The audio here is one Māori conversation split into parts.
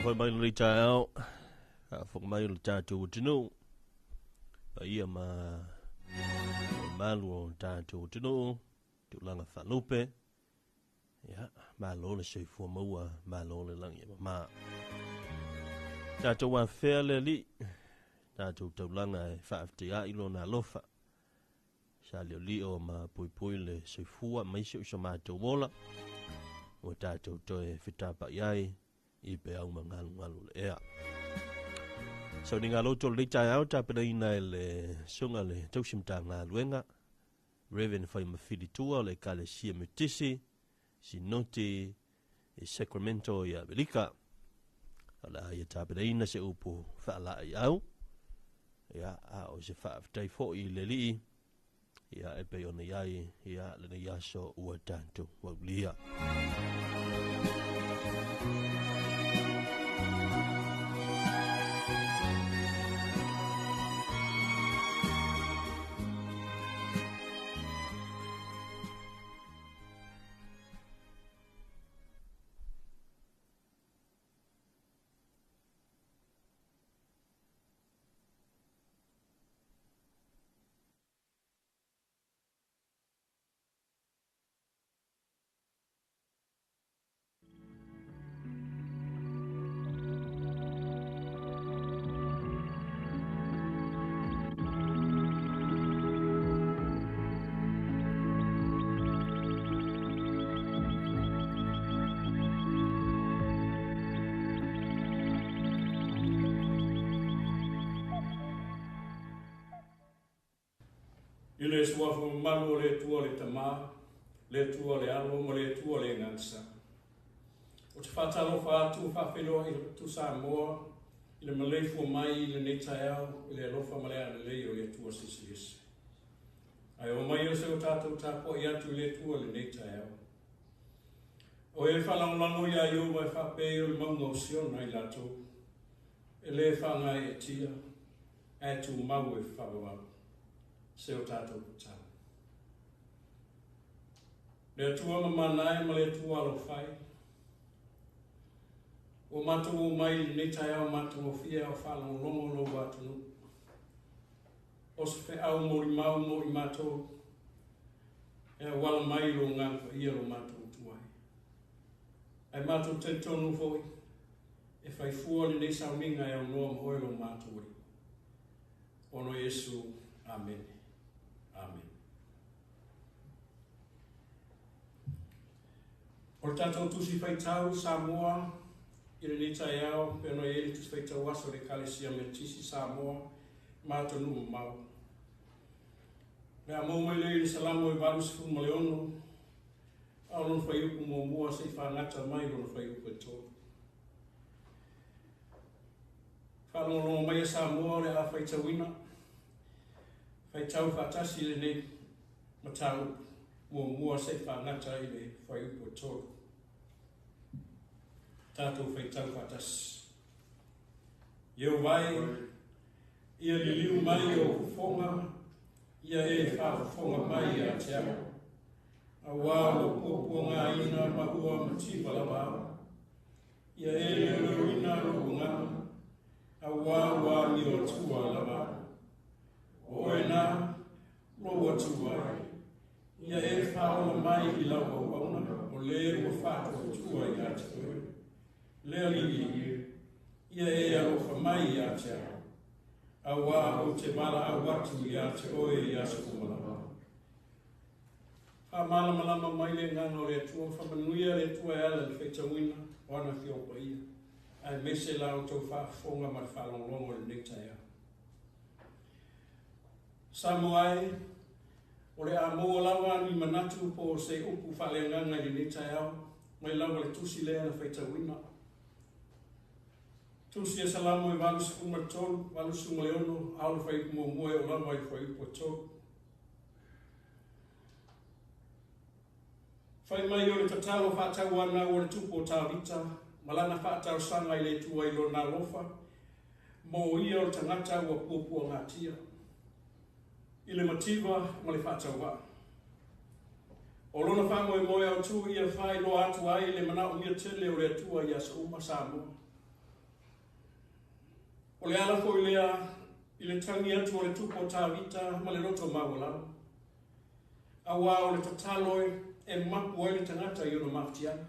foi mai le tau fo mai le tatu tino ia malu tatu tino tu langa falupe ya malo le se fo maua malo le langi ma tatu wa fele li tatu tu langa fa ftia ilo na lofa sa le li o ma pui le se fua mai se ma tu bola o tatu to e fitapa yai I pe au mangalu le ea. So ni ngalo to le tai au ta pena ina le sunga le tausimta ngā luenga. Reverend fai mawhiri tua le kale sia metisi, si noti e Sacramento ia Amerika. Ala ia ta pena ina se upu whaala I au. Ia a o se whaafitai fo I le li. Ia e pe ona iai, ia le na iaso ua tantu waulia. Ile sua fu malu le tua le tama, le tua le alo mo le tua le ngansa. O te Talofa tu whawhelo I tu Samoa, ile malei fu mai le neitaiao, ile alofa malea le lei o le tua sisi. Ai o mai o se o tātou tāpo I atu le tua le neitaiao. O e whalangolango ia I o mai whapei o le maunga o siona I lato, e le whangai e tia, e tu mau e whawawau. Se o tātou tātou. Le atua mamanai ma le atua alo whai. O mātou o mai nei tai au mātou o fia o whalang longo lo wātunu. O se whi au mori mau mori mātou. E wala mai lo ngāwha ia lo mātou tuai. Ai mātou te tonu foi. E whai fua ni nei sauninga e au noa mhoi lo mātou e. Ono Yesu. Amen. Amen. O tātou tusi whaitau Samoa, I le nita iau, pēno I ele tusi whaitau aso le kalesia me tisi Samoa, mātou numu mau. Lea mou mai le salamo I valu sifu ma le ono, au non whaiuku mō mua se whanata mai non whaiuku e tō. Whanongo mai a Samoa le a whaitauina, Whaitau whatasi le nei matau mō mua se whanata I le whaiupo tōru. Tātou whaitau whatasi. Iau vai, ia li liu mai o whonga, ia e whawhonga mai a te ao. A wā o pōpua ngā ina mahua matiwa la wā. Ia e leo ina rogo ngā, a wā ni o tua la wā. O e nā, roa tuai. Ia e whaonga mai I lau au auna, o le o whātua tuai a te koe. Lea li ia e alofa mai I a te ao. A wā o te mala a watu I a te oe I a sukumala. Ha malama mai le ngano le tua, whamanuia le tua e ala le whaitawina, o ana whiopa ia. Ai mese lau tau whaafonga mai whalonglongo le nektai ao. Samoai, o le a moa lawa ni manatu po se upu whalenganga I netai au, mai lawa le tusi lea na whaitawina. Tusi e salamo I walu sukuma tolu, walu sukuma leono, aulu whaiku mo moe o lawa I whaiku tolu. Whai mai o le tatalo whatau ana o le tupo tāwita, malana whatau sanga I le tua I lo nā lofa, mo ia o tangata ua puapua ngā tia. I le mativa ma le whatau wa. O lona whango moe au tu ia whai lo atu ai le mana umia tele o le atua ia sa uma Samoa. O le ala fo ilea, i le tangi atu o le tupo tāwita ma le roto mawala. Awa o le tataloi e mapu o le tangata i ono maftiana.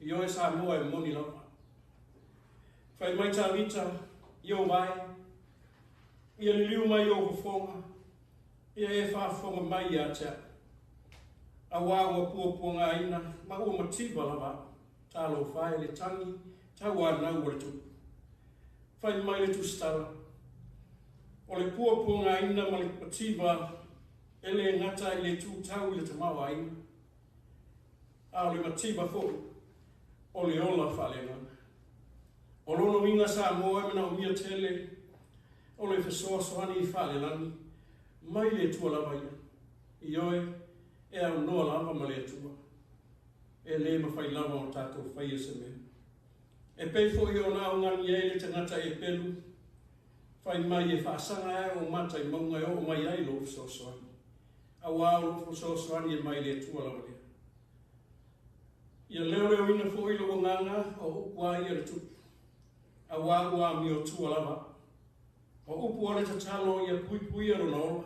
I o e Samoa e moni lava. Whai mai tāwita, i o vai, i a liu mai o kufonga, i a e whaafonga mai i a tea. Awa ua puapuanga aina, ma ua matiba lava, Talofa e le tangi, tau anau o le tupu. Whai mai le tustara. O le puapuanga aina ma le matiba, e le ngata i le tūtau i le tamau aina. A o le matiba fo, o le ola whalenga. O lono inga Samoa e mena o mia tele, o le fesoa soani i whalelani, mai le tua lava ia. I oe, e au noa lava ma le tua. E le mawhai lava o tātou whai e se mea. E pei fo i o nā ngani e le tangata e pelu, whai mai e whaasanga e o mata i maunga e o mai ai lo fesoa soani. A wā lo fesoa soani e mai le tua lava ia. Ia leo leo ina fo i lo nganga o upua i le tupu. A wā mi o tua lava. O upu o le tatalo i a pui pui a rona ola.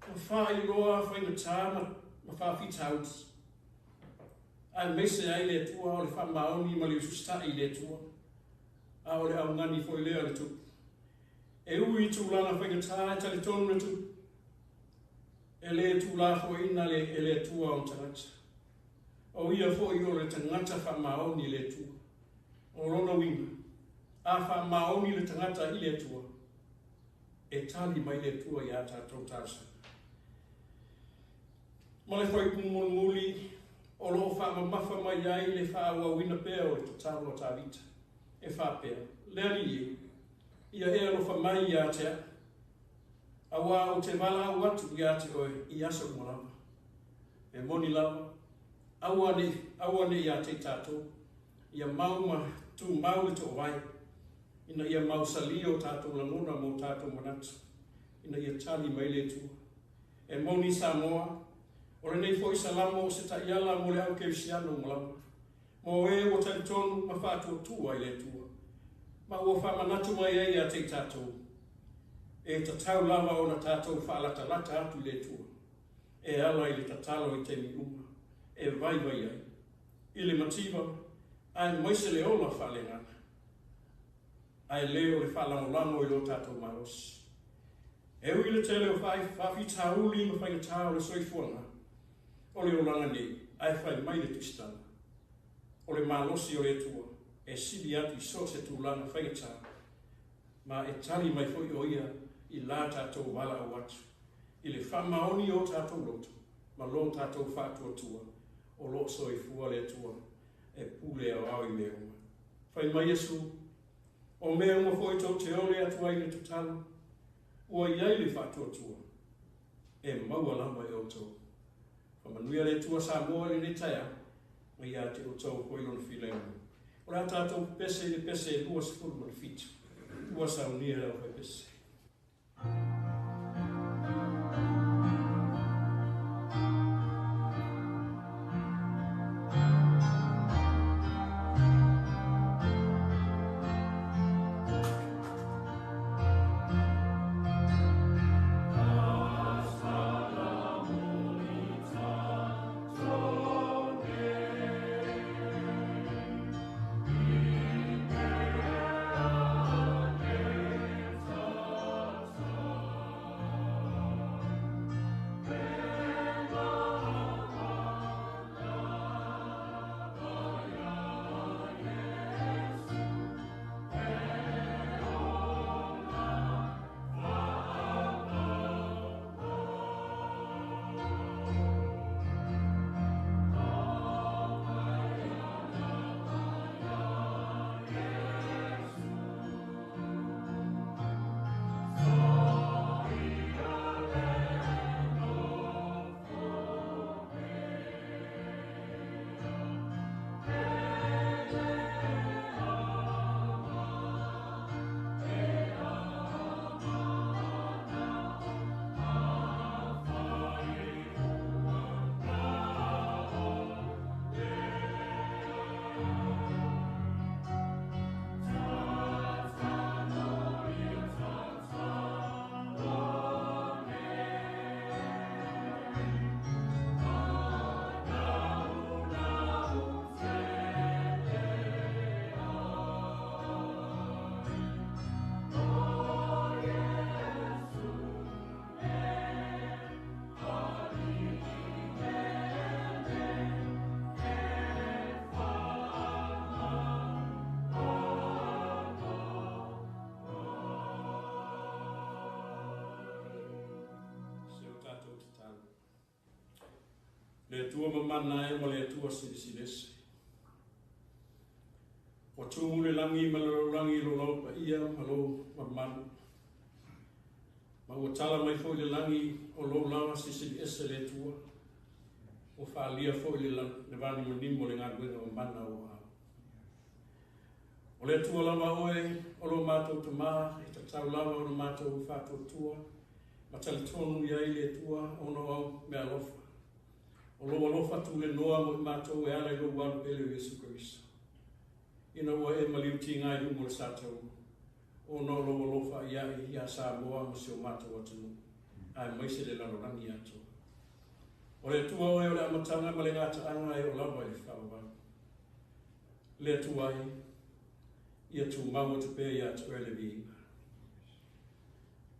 O wha i loa whai na tā ma wha fitauts. A mese ai le tua o le wha maoni ma le ususta i le tua. A o le au ngani fo i lea le tupu. E ui tūlanga whai na tā e tali tonu le tupu. E le tūla fo ina e le tua o tangata. O ia fo i o le tangata wha maoni le tua. O rona winga. A wha maoni le tangata i le tua. E tali mai le tua i a tātou tāsa. Ma le whai pumulmuli, o lo wha mamafa mai ai le wha awa wina pēr o le tatalo o tāwita. E wha pēr. Leri e, ia e alofa mai i a tea. Awa o te wala au atu i a te oe i aso mwalama. E moni lava. Awa ne i a te tātou. Ia mauma tu mau le to vai. Ina ia mau sali o tātou langona mo tātou manatu. Ina ia tali mai le tua. E moni Samoa, o le nei fo i salamo se ta iala mo le au kevisiano mwalama. Mo e o talitonu ma whātua tua i le tua. Ma ua whamanatu mai ei a te tātou. E ta tau lava o na tātou whaalata lata atu i le tua. E ala i le tatalo i te mi uma. E vai ai. I le matiba, ai maise le ola whalengana. Ai leo le whalangolango i lo tātou maros. E ui le tele o whaafi tāuli ma whainga tāo le soifuanga. O le olanga nei, ai whai mai le tustana. O le malosi o le tua, e sibi atu i so se tūlanga whainga tāo. Ma e tali mai fo i oia i la tātou wala o atu. I le whamaoni o tātou loto, ma lo tātou whātua tua, o lo soifua le tua, e pule au au i mea uma. Whai mai Jesu, o mea uma foi tau te ole atu ai le tutalo, ua iai le whātua tua, e maua lama e o tau. Whamanuia le tua Samoa le reitaia, ma ia te o tau hoi lona whileuna. O rea tātou pese le pese e lua sifuru ma le fitu, ua saunia rau hoi pese. Le tua mamana e mo le tua silisilese. O tūmu le langi malolorangi lo lau pa ia malo mamana. Ma ua tala mai fo le langi o lo lawa sisilese le tua. O whaalia fo le vani manimo le ngāguenga mamana o hao. O le tua lama oe, o lo mātou te maa, e ta tau lama o lo mātou whātou tua. Ma tali tonu ia i le tua, o no au mea lofa. O lo alofa tu le noa mo i mātou e ala i lo wanu pele o Yesu Christ. Ina ua e maliuti ngai umo le sātou. O no lo alofa i a Samoa ma si o mātou atunu. Ai maise le lalorangi ato. O le tua oe o le amatanga ma le ngata anga e o lawa i whawa. Le tua ia tu maua te pē ia tu ele vinga.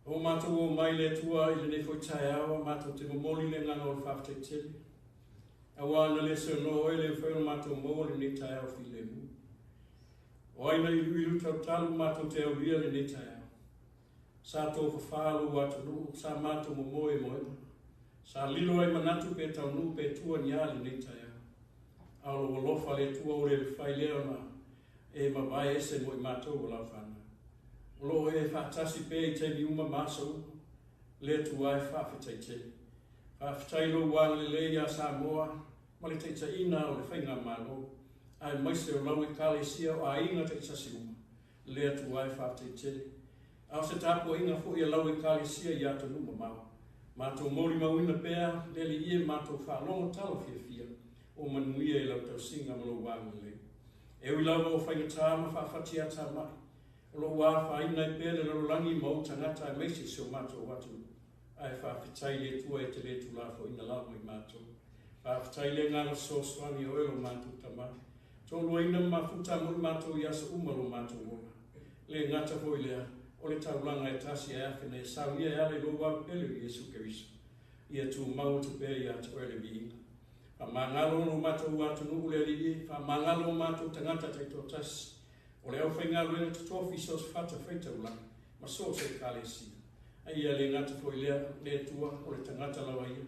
O mātou o mai le tua i le nefoi tai awa, mātou te momoli le nganga o le whafte tele. Awa ana le se no oe le whaino mātou momoli ne tai awa fi le mu. O aina i luilu tau talu mātou te au lia le ne tai awa. Sa tō whawhālu watu nu, sa mātou momoe moema. Sa lilo ai manatu pe tau nu pe tua ni ale ne tai awa. Aolo walofa le tua o le whai leo na e ma vai ese mo i mātou o lau whana. O lo e whaatasi pe i te mi uma māsau, le tua e whawhetai te. Whawhetai lo wang le le ia Samoa, ma le teita ina o le whainga mālo, ai maise o lau i kāle sia o a inga te tasi uma, le tua e whawhetai te. Au se tapo inga fo i lau i kāle sia i ato numa mau. Mātou mori mauina pēa, le li ie mātou whaalonga talo fia fia, o manuia i lau tau singa ma lo wang le le. E ui lawa o whainga tāma whawhatia tā mai. O lo wā whaina i pēle lo langi mau tangata e meisi seo mātou watu. Ai whawhitai le tua e te le tu lafo ina lawa i mātou. Whawhitai le ngāna sōswani o elo mātou tā mai. Tōlua ina mafuta mo i mātou i asa umalo mātou ona. Le ngata hoi lea, o le taulanga e tasi e awhine e saunia e ale lo wā pele i Yesu Keriso. Ia tu mau te pēle i atu ele vi inga. Mangalo no mātou watu nuku le li, mangalo mātou tangata te tōtas. O le au whaingalo e te tōwhi sos whata whaita ulang, ma so se kāle si. Ai le ngata fo i le tua o le tangata lawa ia.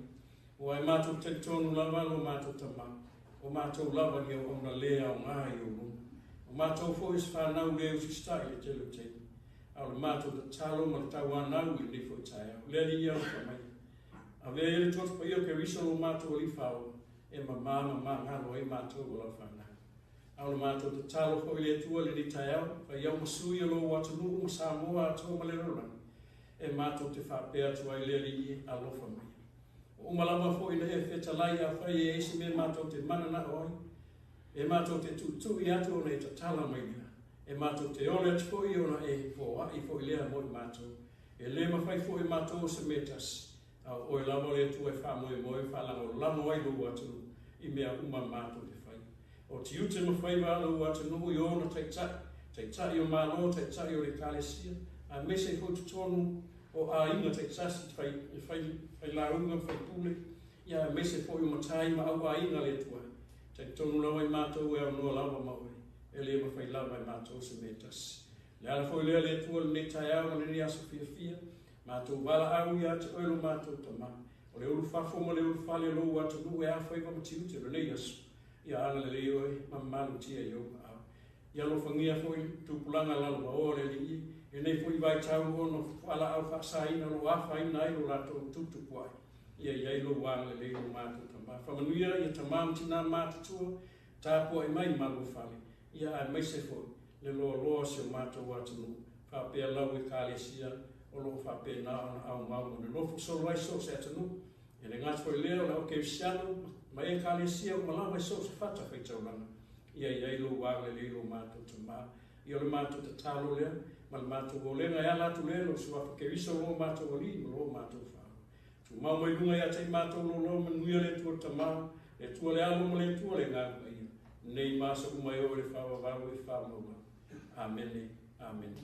O ai mātou te tonu lawa lo mātou tama. O mātou lawa ni o ona lea o ngā i o luna. O mātou fo is whanau le usi stai le telu tenu. Au le mātou te talo ma le tau anau i le fo i taia. Le li ia o whamai. A le ele tōtu pa ia ke riso lo mātou li whao. E mamama ngalo e mātou o lau whanau. Au le mātou te talo fo i le tua le ni tai au, pa iau masui o lo watu nuu Samoa ato ma le rolang. E mātou te whapea tua i le li a lofa mai. O malama fo i le e whetalai a whai e esi me mātou te manana oi. E mātou te tutu i ato o ne te tala mai lia. E mātou te ole atu fo i ona e fo a i fo i lea mo i mātou. E le mawhai fo i mātou se metas. O e lama le tua e whamoe moe whalanga o lama wai lo watu i mea uma mātou te whai. O te ute ma whai wālo watu nuhu i ona te tai o mālo, te tai o le kālesia, a mese ho te tonu o a inga te tasi whai launga, whai pule, ia mese fo i matai ma au a inga le tua. Te tonu lawa i mātou e au noa lawa maue, e le ma whai lawa i mātou se metas. Le ala fo i lea le tua le tai au le ni asa fia fia, mātou wala au ia te oelo mātou tama. O le ulu whafo ma le ulu whale lo watu nu e a whai wa mati ute le nei asu. Ia anga le leo e mamalu tia i au au. Ia lo whangia fwoi tupulanga lalo o le li e nei fwoi vai tau o no whala au whaksaina lo a whaina i lo rato tutupuai. Ia iai lo wang le leo mātou tama. Whamanuia ia tamam tina mātutua tāpua i mai malu whale. Ia a meise fwoi le loa loa si o mātou watu nu. Whapea lau e kālesia o lo whapea nā au mau le lofo solo ai so se atanu. E le ngātu fwoi leo la o ke visiano ma e kālesia o malawa i so se whata whaitauranga. Ia iai lo wāle le lo mātou te mā. Ia le mātou te tālo lea, ma le mātou o lenga ea lātu lea lo suafa ke viso lo mātou o li, ma lo mātou whao. Tu mau mai runga ia te mātou lo manuia le tua te mā, le tua le alo ma le tua le ngāku ia. Nei māsa umai o le whawa wāu e whao maua. Amen. Amen.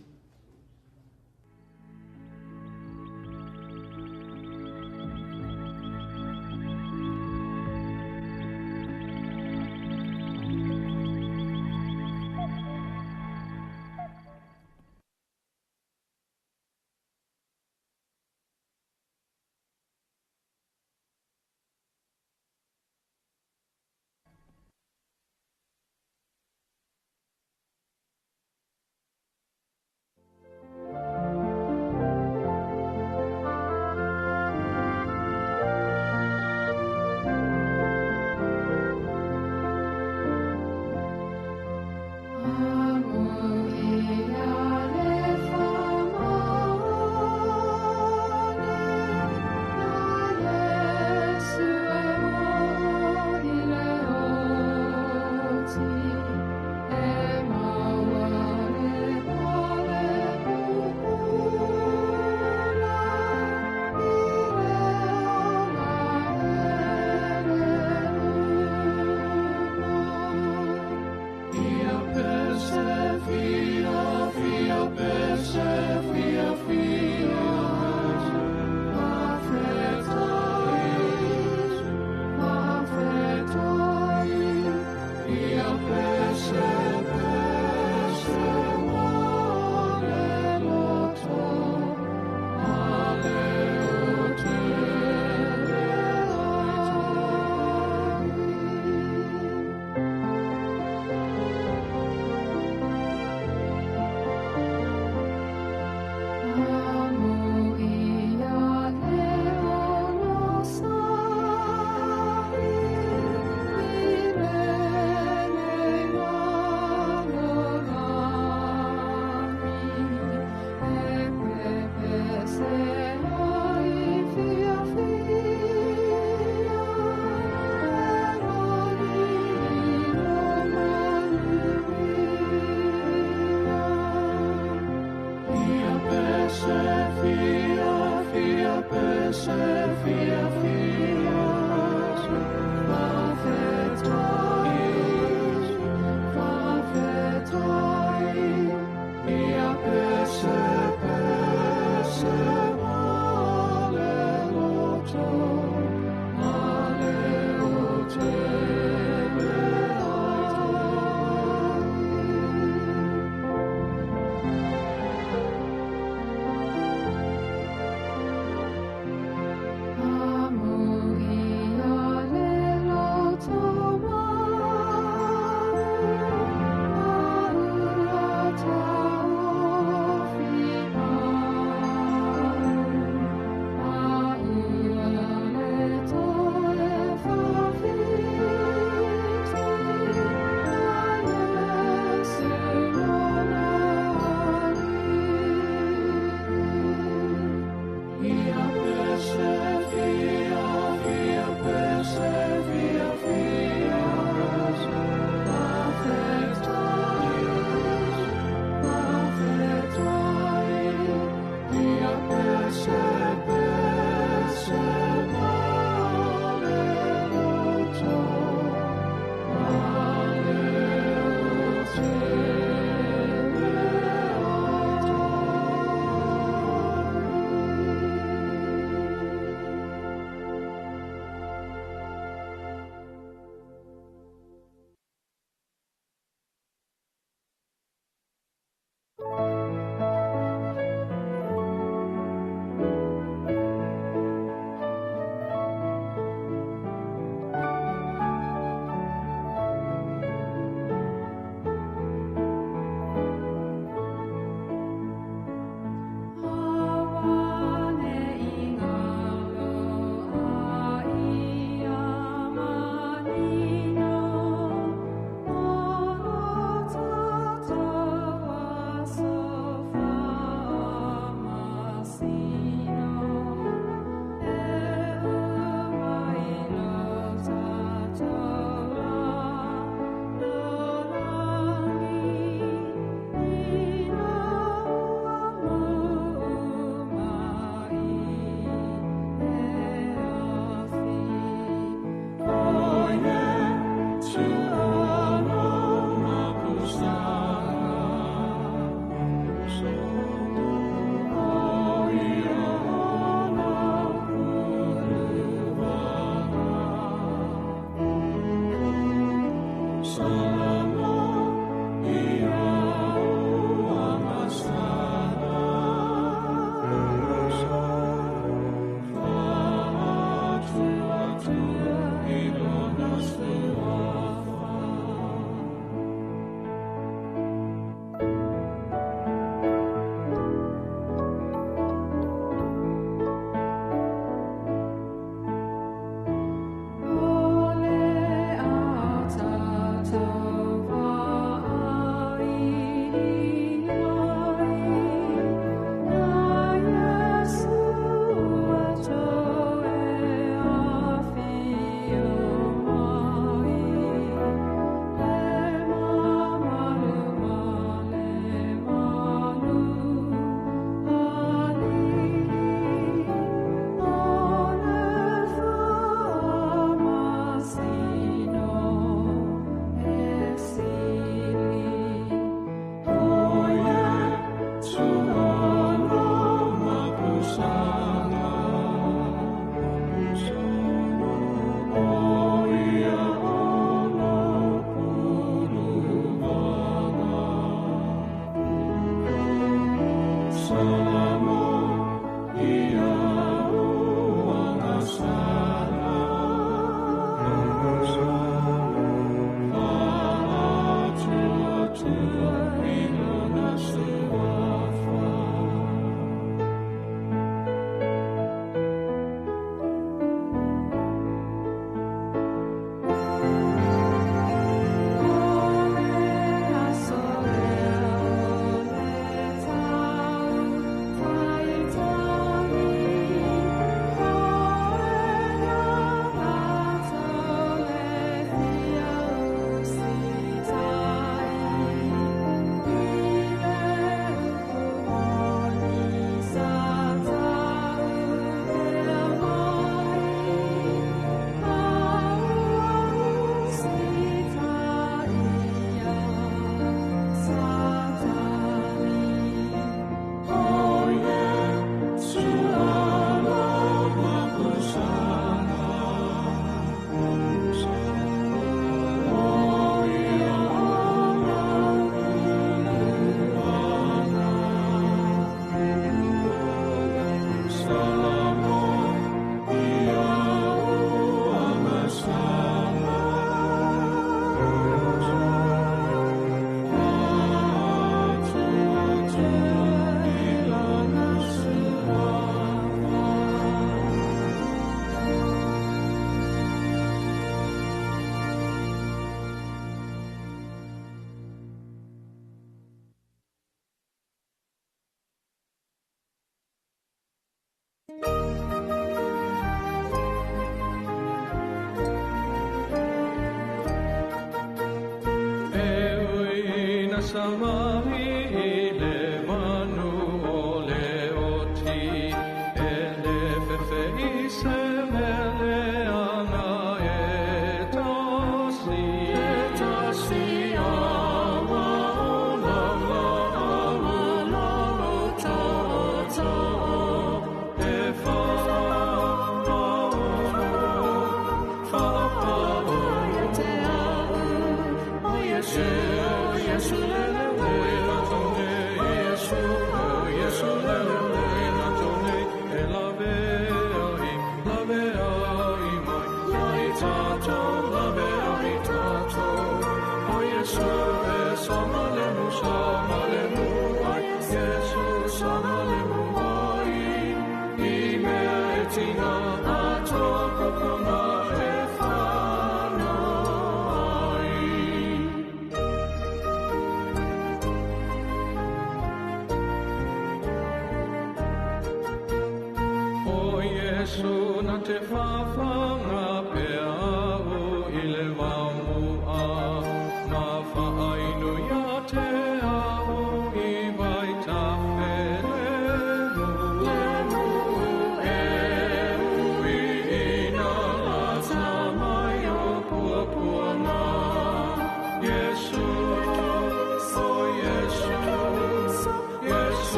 Ole ata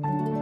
Thank you.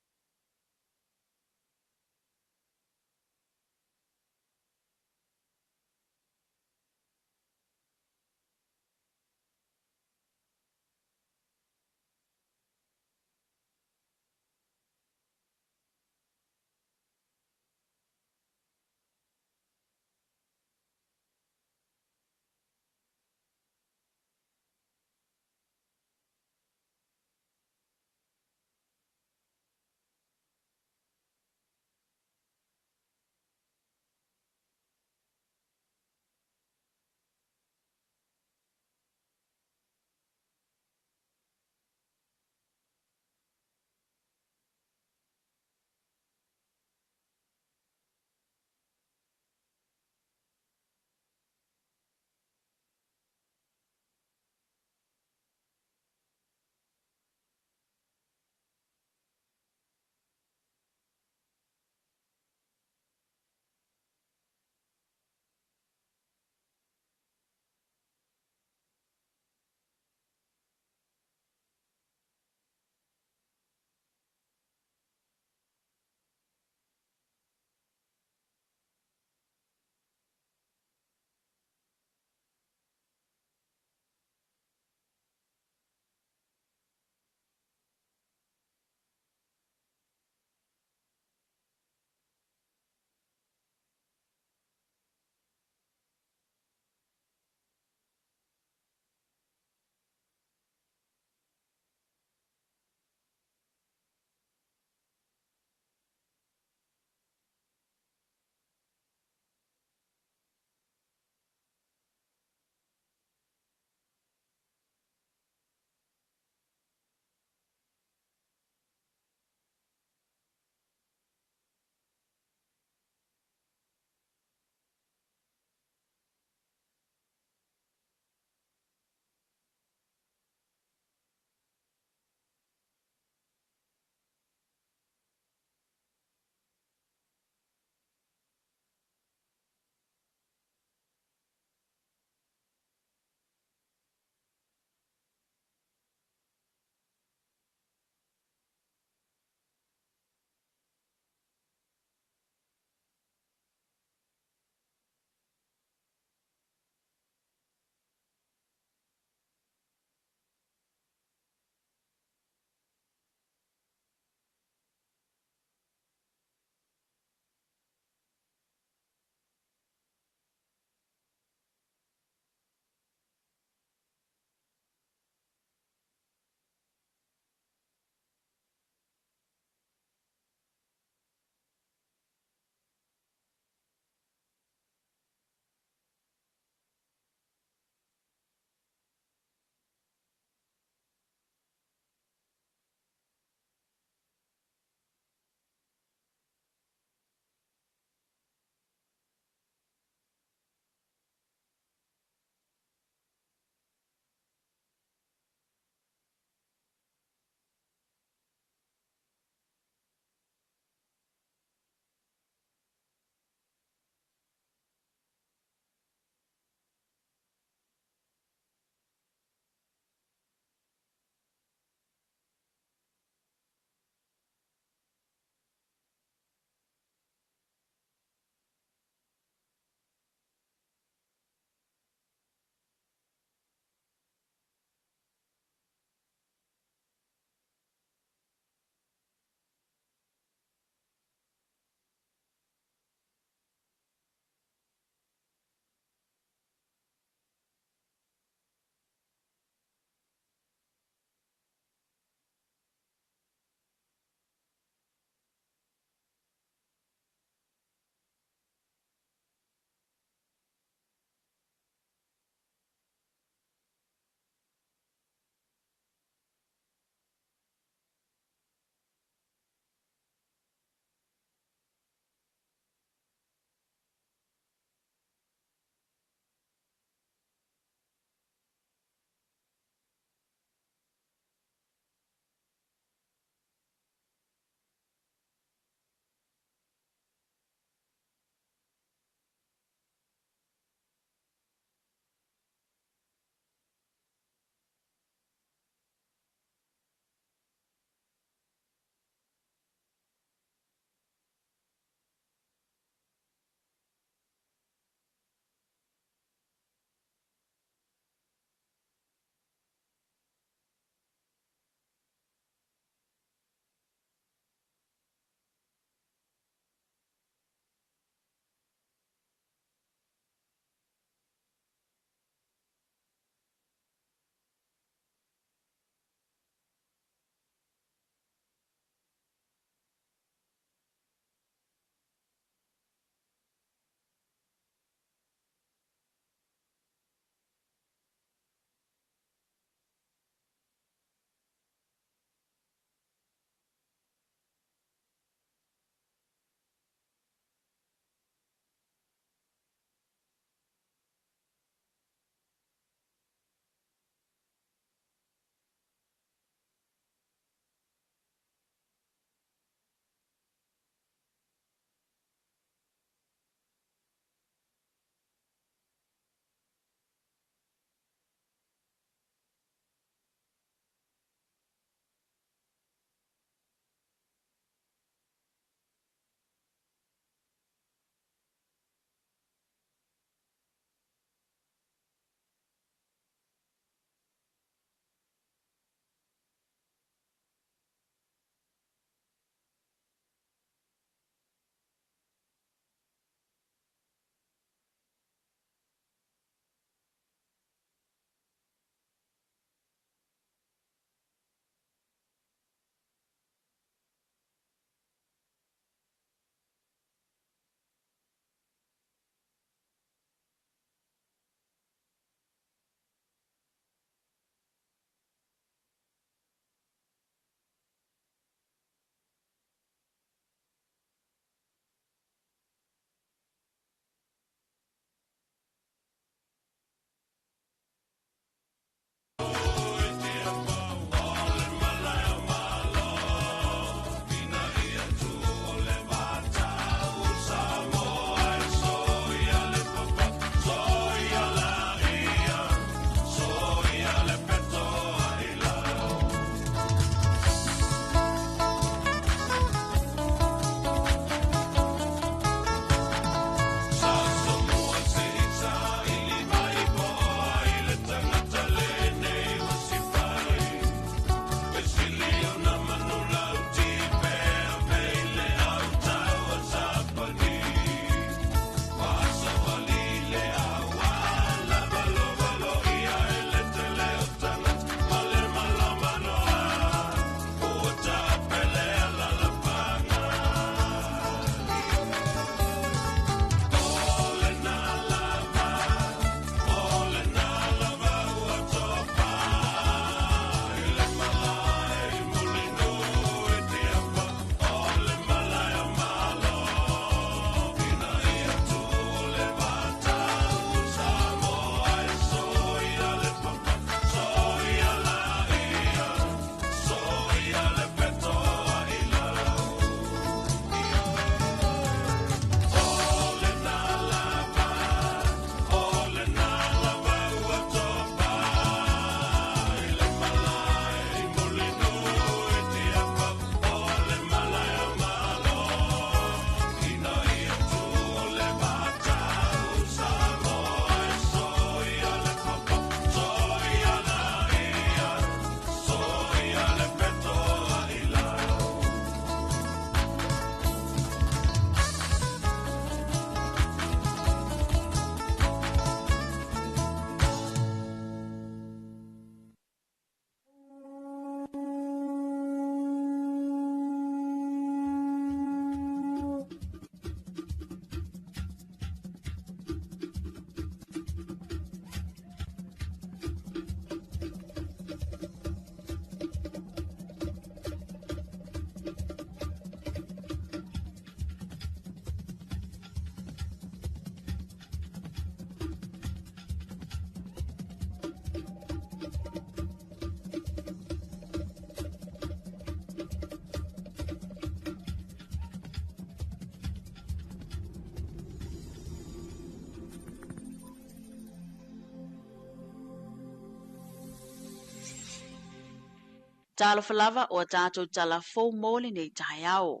Talofa lava o tātou talafou mōle nei tāiao.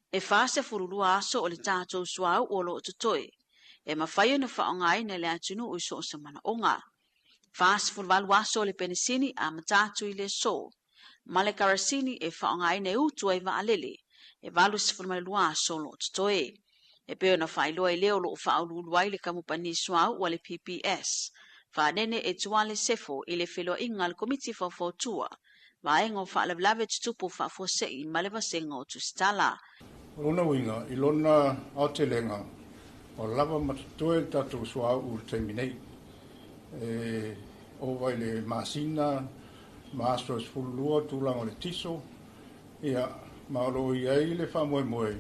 E whāse furulua aso o le tātou suau o lo tutoi. E mawhaia na whaongai na le atunu o iso o sa mana onga. Whāse furvalu aso o le penisini a matatu I le so. Male karasini e whaongai ne utu e vaalele. E valu se furmalua aso lo tutoi. E peo na whailoa I leo lo whaoluluai le kamupani suau o le PPS. Whanene e tuale sefo I le whiloa inga le komiti whawhautua. Vaengo whaalawlawe tutupu whawhosei malewa sengo tustala. Lona winga, I lona aotelenga, o lava matatoe tatou soa u le taiminei. O vai le masina, maastro esfulua tūlanga le tiso, ia maolo I ai le whamoe moe.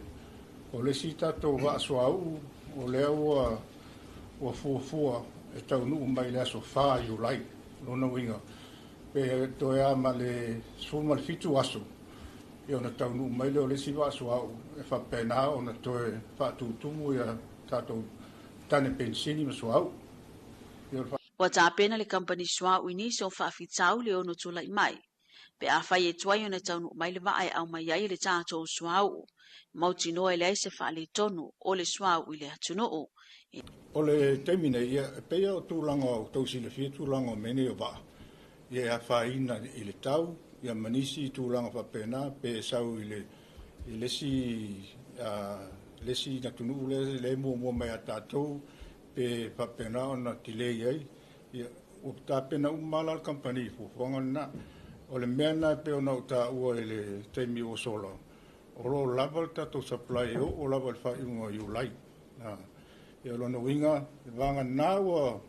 O le si tatou wa soa u, o lea ua fuafua e tau nuu mai le aso wha I ulai, lona winga. Pe toe ama le sfulma le fitu aso. Ia ona taunu mai leo le si vaso au e whapena ona toe whatutumu ia tātou tane pensini ma so au. Wa tāpena le company swa uini so whaafitau le ono tula I mai. Pe a whai e tuai ona taunu mai le vaai au mai ai le tātou swa au. Mauti noa le aise wha le tonu o le swa u I le atunoo. O le temine ia peia o tūlanga o tausi le fia tūlanga o mene o vaa. Ia whaina I le tau. Ia manisi tūlanga whapena, pe sau I lesi na tunu le mua mai a tātou, pe whapena o na tilei ai. Ia o tāpena umala company fuwanga na, o le mea pe o na uta ua I le teimi o sola. O lo lava tātou supply o lava le whaiunga I ulai. Ia lona winga, vanga na ua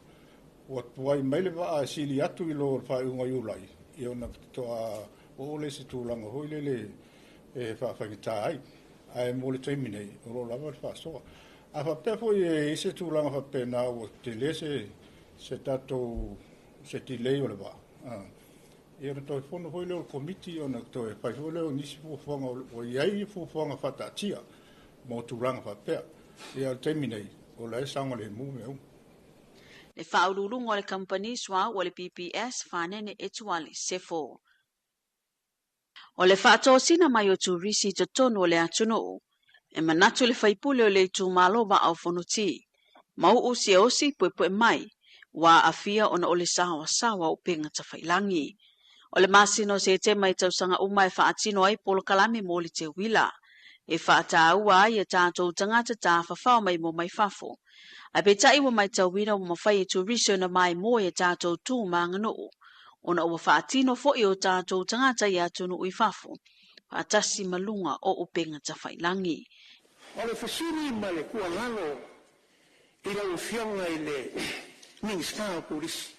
tuai mai le waa sili atu I lo le whaiunga I ulai. Ia ona toa o le se tūlanga hoi le whawhangita ai. Ai mo le taiminei, o lo lava le whasoa. A whapefo I se tūlanga whapena o te le se tatou se tilei o le wā. Ia na toi whono hoi leo komiti o na toi whaifo leo nisi fuwhanga o iai fuwhanga whatatia mo tūlanga whapea. Ia le taiminei, o le sanga le mume au. Le whaululunga o le company swa o le PPS whanene e tuale sefo. O le whaatosina mai o tūrisi te tonu o le atunoo, e manatu le whaipule o le tūmalowa au whanuti. Mau o se osi pue mai, wa afia ona o le sawa o penga ta whailangi. O le masino se te mai tausanga uma e whaatino ai polo kalame mo le te wila. E whaata ua ai e tātou tangata tā whawhao mai mo mai whafo. A petai wa mai tauwina o mawhai e tūrisi o na mai mo e tātou tū manganoo. Ona ua whaatino fo I o tātou tangata I atunu ui whafo. Whaatasi malunga o upenga ta whailangi. O le whasiri ma le kua lalo I lau whionga I le minister o polisi.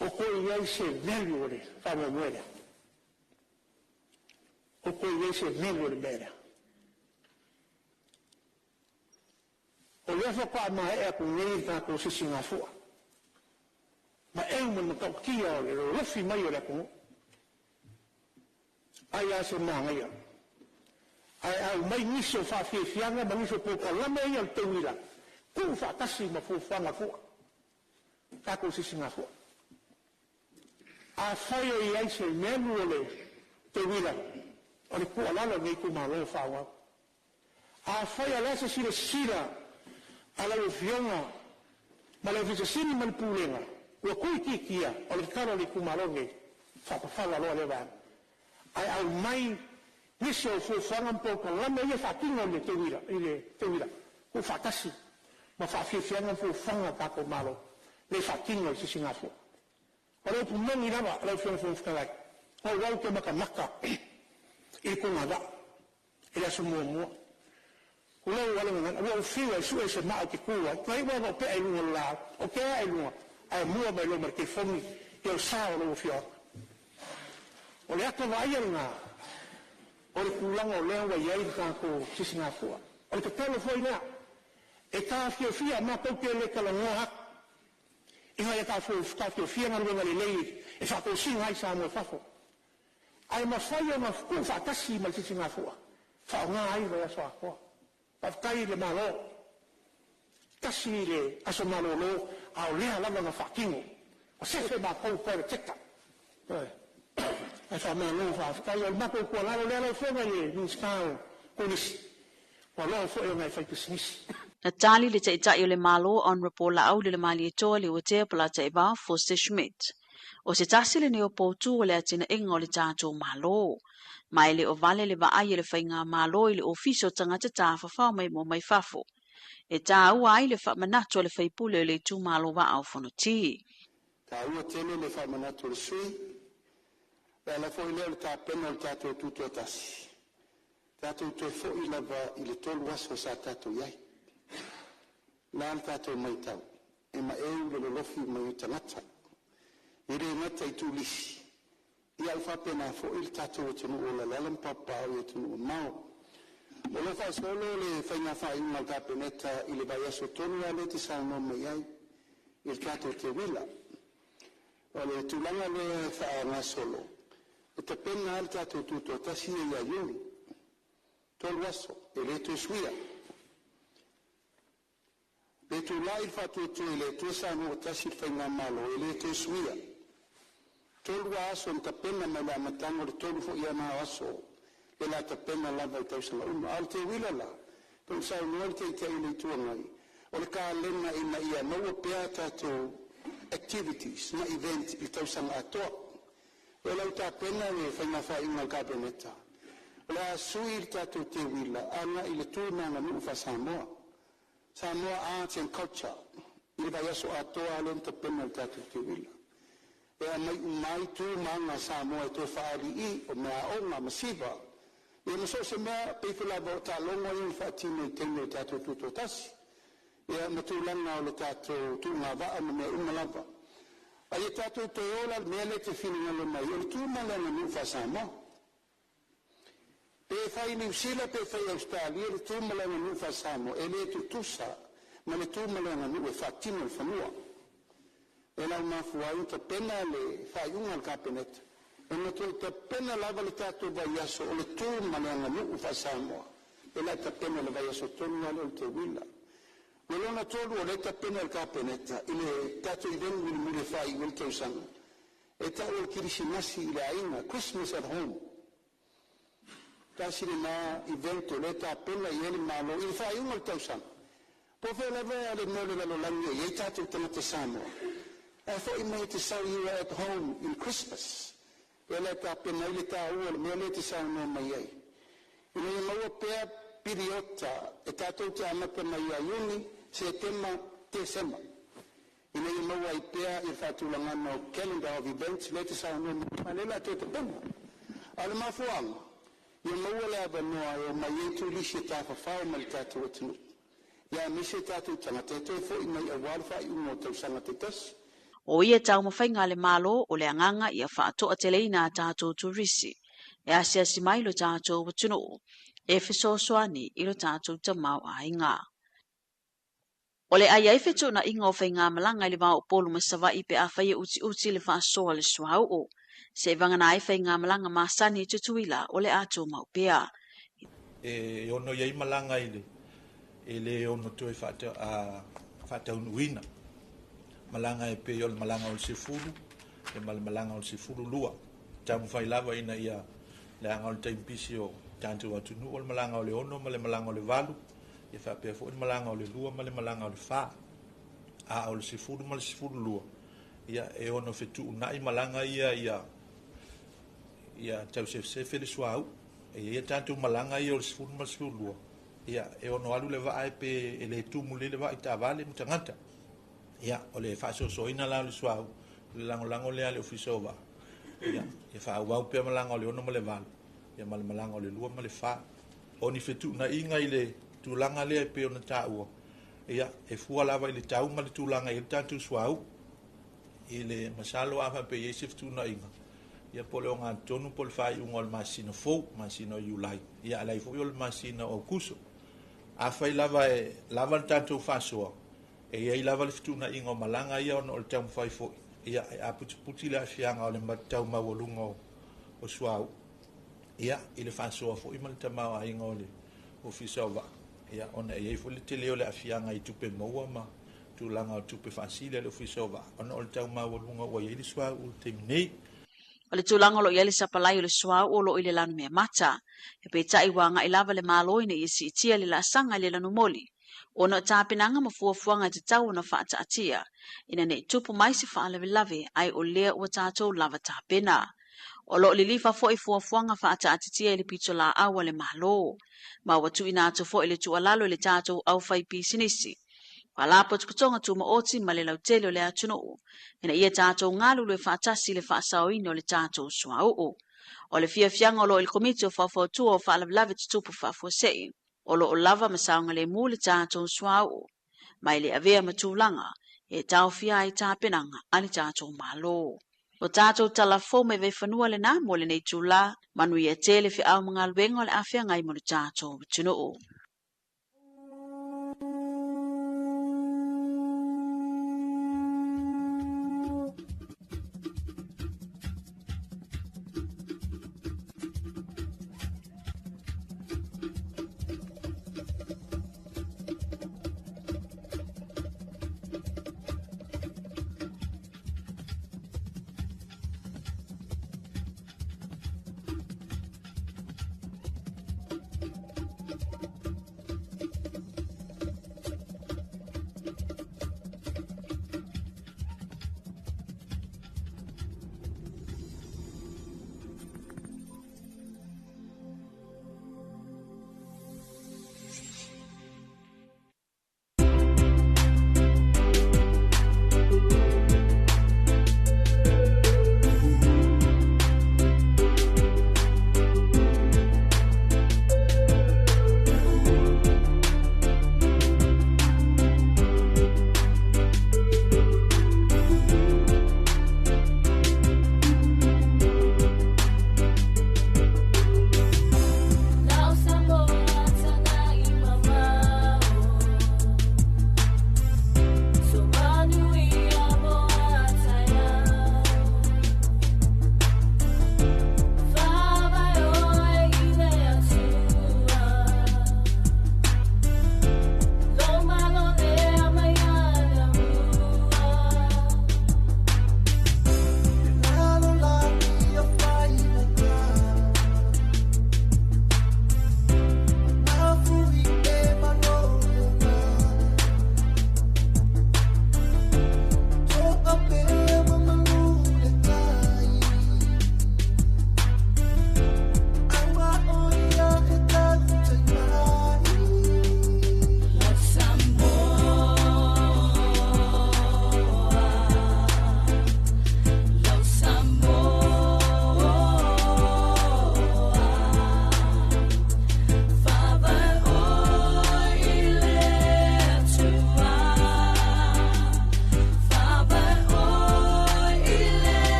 O koe iai se velu o le whanau mwera. O koe iai se velu o le mera. O le whakua ma e aku ngei tātou sisi ngā fua. Ma e mo tau kia o le rofi mai o le aku. Ai a se maanga ia. Ai au mai nisi o whawhianga ma nisi o pōka lama ia le teuira. Kū whaatasi ma fōwhanga fua. Tākou sisi ngā fua. A whai o I ai se menu o le teuira. O le kua lalo nei ku malo whawa. A whai a lasa sira sira a lau whionga ma lau visasini man pūlenga. Ua kui kia o le karo le kumalonge whapawhala loa le wāna. Ai au mai nisi o fōwhanga mpōka lama ia whakinga le teuira. Ko whatasi ma whawhiwhianga fōwhanga tāko malo le whakinga I sisi ngā fō. O reo pumangi rawa lau whawhiwhiwhikai. O rau te maka I konga da. I aso mua. Ko lau wale ngana. Ua whiwa I sua I se maa te kua. Kai wā pe ai lunga la. O kea ai lunga. Ai mua mai loma ke fongi I o sao lo fio. O le ato vai nga. O le kulanga o leo wai ai ka ko sisi ngā fua. O le talo foi na. E ka fia ma ko ke le kala ngoa. I nga ka fia nga le lei e fa ko singa ai sa mo fafo. Ai ma fai ma ku fa tasi ma sisi ngā fua. Fa nga ai wa so ko. Pa kai le malo. Tasi le aso malo lo. Au lea lava na whakingo. O sefe ma kou kore teka. ai fa me no fa fa yo ma ko la le fo ga ye ni ska ko ni wa lo fo yo ngai fa kismis Na tali le te ita le malo honorable la au le mali e toa le o te pala te iba Foster Schmidt. O se tasi le neo poutu o le atina ingo le tātou malo. Mai le o vale le vaai le whainga malo i le ofiso tangata tāwhawhau mai mo mai fafo. E tā ua ai le whamanatu le whaipule le tū malo wa au whanoti. Ta ua tele le whamanatu le sui, e la fo i leo le tā pena le tātou tuto tasi. Tātou toi fo i lava i le tolu waso sa tātou iai. La le tātou mai tau, e ma eu le lofi mai u tangata. I re ngata i tūlisi. I alfa pena fo i le tātou tunu o la lalam papau e tunu o mao. O le wha solo le whainga wha i unga kāpeneta i le bai aso tonu a le te sao no mai ai. I le tātou te wila. O le tūlanga le wha ngā solo. E te pena al tātou tūto tasi e ia yuri. Tolu aso, e le tu suia. Le tu lai whatutu e le tu sanu o tasi whainga malo, e le tu suia. Tolu aso nta pena mai la matango le tolu fo ia nao aso. E la ta pena lava i tausanga uma. Al te wila la. Tolu sao nuol te i te ili tua ngai. O le ka lena ina ia noua pea tātou activities, na event i tausanga atoa. E lau ta pena le whainga wha inga kabineta. La sui tātou te wila, ana i le tūnanga nuufa Samoa. Samoa Arts and Culture. I le vai aso atoa alen ta pena le tātou te wila. E a mai tū maanga Samoa e tō whaari I o mea o ngā masiva. E maso se mea peifila o tā longa i whaatine i tengo i tātou tūto tasi. E a matūlanga o le tātou tūnga waa ma mea umalava. A i tātou toiola mea le te whininga le mai. O le tūmanga na nuufa Samoa. Pe fai New Zealand, pe fai Australia, le tūmalanga nuufa Samoa. E le tu tusa, ma le tūmalanga nu e whaatino le whanua. E lau mafuai ta pena le whaiunga al kapeneta. E na tu ta pena lava le tātou vai aso o le tūmalanga nuufa Samoa. E la ta pena le vai aso tonu ale o te wila. O lona tolu o le ta pena al kapeneta. I le tātou i venu ili mure whai wil tausanga. E ta o kirisimasi i le ainga, Christmas at home. Tasi na evento le ta pena i ele malo i fa un al tausan. Po fe la ve ale no le la langue i tatu te te Samoa. I thought you made to say you were at home in Christmas. E le ta pena i le ta u me le te sa no mai ai. I le mau pe periota e tatu te amata mai ai uni se tema te sema. I le mau ai pe i fa tu langa no calendar of events le te sa no mai le te pena. Ale mafuanga. Ia maua le ava noa o mai e tu lisi e tāwha whao mai tātou atinu. Ia mise tātou tangata e toi fo i mai a walwha i umo tau sanga te tas. O ia tau mawhainga le malo o le anganga ia whaatoa te leina tātou turisi. E asia si mai lo tātou watunu. E whisosoani i lo tātou tamau a inga. O le ai whetu na inga o whainga malanga i le wao polu masawa i pe a whaia uti le whaasoa le suau o. Se vangana ai whainga malanga masani tutuila o le ato maupea. E ono iai malanga ile. E le ono tue whata unuina. Malanga e pe o le malanga o le sefuru. E malanga o le sefuru lua. Tamu whailawa ina ia le anga o le taimpisi o tantu atunu o le malanga o le ono ma le malanga o le valu. E whapea fo le malanga o le lua ma le malanga o le wha. A o le sefuru ma le sefuru lua. Ia e ono whetu unai malanga ia tau se fele suau. E ia tantu malanga ia o le sefuru ma le sefuru lua. Ia e ono alu le waa e pe e le tumu le waa i ta vale mutangata. Ia o le wha so ina la le suau. Le lango le ale ofiso wa. Ia e wha wau pe malanga o le ono ma le valu. Ia ma le malanga o le lua ma le wha. O ni whetu na inga i le tūlanga le pe ona tā ua. Ia e fua lava i le tau ma le tūlanga i le tantu suau. I le masalo afa pe ye siftu na inga. Ia pole o ngā tonu pole whai unga o le masina fou, masina o iulai. Ia alai fo i o le masina o kuso. Awhai lava le tantu whasoa. E ia lava le fitu na inga o malanga ia o le tau mwhai fo. Ia e aputi le afianga o le matau mawalunga o suau. Ia i le whasoa fo i ma le tamau a inga o le ofisa o wa. Ia ona e fo le tele o le afianga i tupe maua ma. Tūlanga o tupe whasile le ofisa o wa. Ona o le tau mawalunga o ia i le suau o te minei. O le tūlanga lo iele sapalai o le swau o lo ile lanu mea mata. E pe tai wa nga ilava le malo ina isi itia le la sanga le lanu moli. O na tāpinanga mafuafuanga te tau na whaata atia. Ina ne tupu mai se wha lave ai o lea ua tātou lava tāpina. O lo le lifa fo i fuafuanga whaata atitia le pito la awa le malo. Ma watu ina atu fo le tu alalo le tātou au fai pisinisi. Walapo tukutonga tu maoti ma le lautele o le atuno o. Ina ia tātou ngalu le whaatasi le whaasao ino le tātou sua o. O le fiafianga o lo il komiti o whawhautua o whaalawalawe tutupu whaafuasei. O lo o lava masaunga le mu le tātou sua o. Mai le avea matulanga e tau fia i tāpenanga ani tātou malo. O tātou talafo me ve whanua le nā mo le nei tūla manu ia te le fi au mga luenga o le awhia ngai mo le tātou tuno o.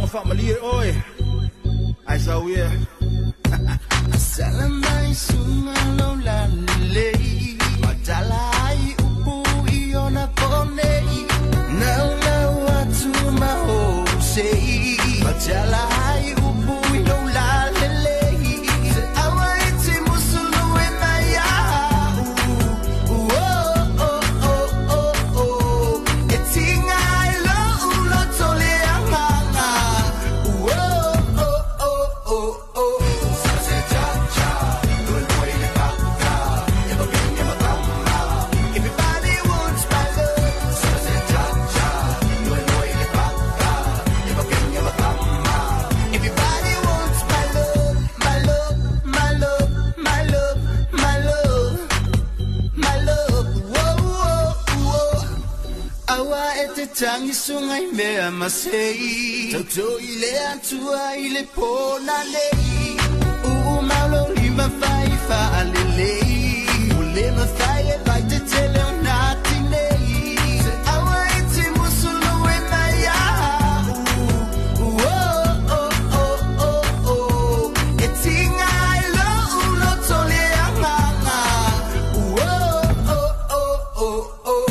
family oi. I saw we. Salamai sungalo lale. Matalai upu iona pone. Now watu mahose. Matalai upu iona lale. Awaiti musulu emaya. Oh oh oh oh oh. Etinga ilo ulo tole amanga. Oh oh oh oh oh. Tangi sungai mea masei Toto ile atua ile pona lei Umalo lima fai fa alelei Ule mafai e vai te tele o nati nei Awa iti musulu e maya Oh oh oh oh oh E tinga ilo ulo tole amanga Oh oh oh oh oh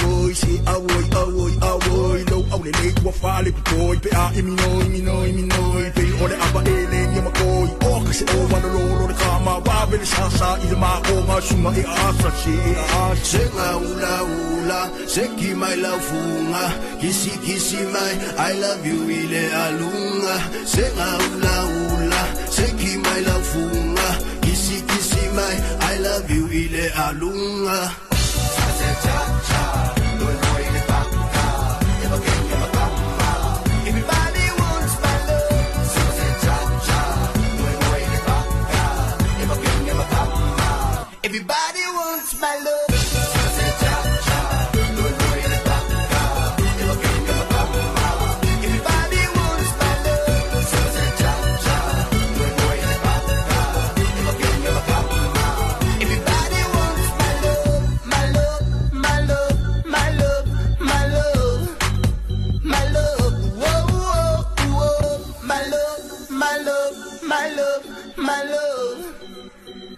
Oi, si awoi, lo aule le wa fale poi pe a iminoi pe ore aba ele ni makoi o kasi o wala lo de kama wa bele sasa i ma o ma suma e asa si a senga ula seki mai la funga kisi mai I love you ile alunga senga ula seki mai la funga kisi mai I love you ile alunga Everybody wants my love.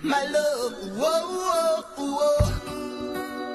My love, whoa, whoa, whoa.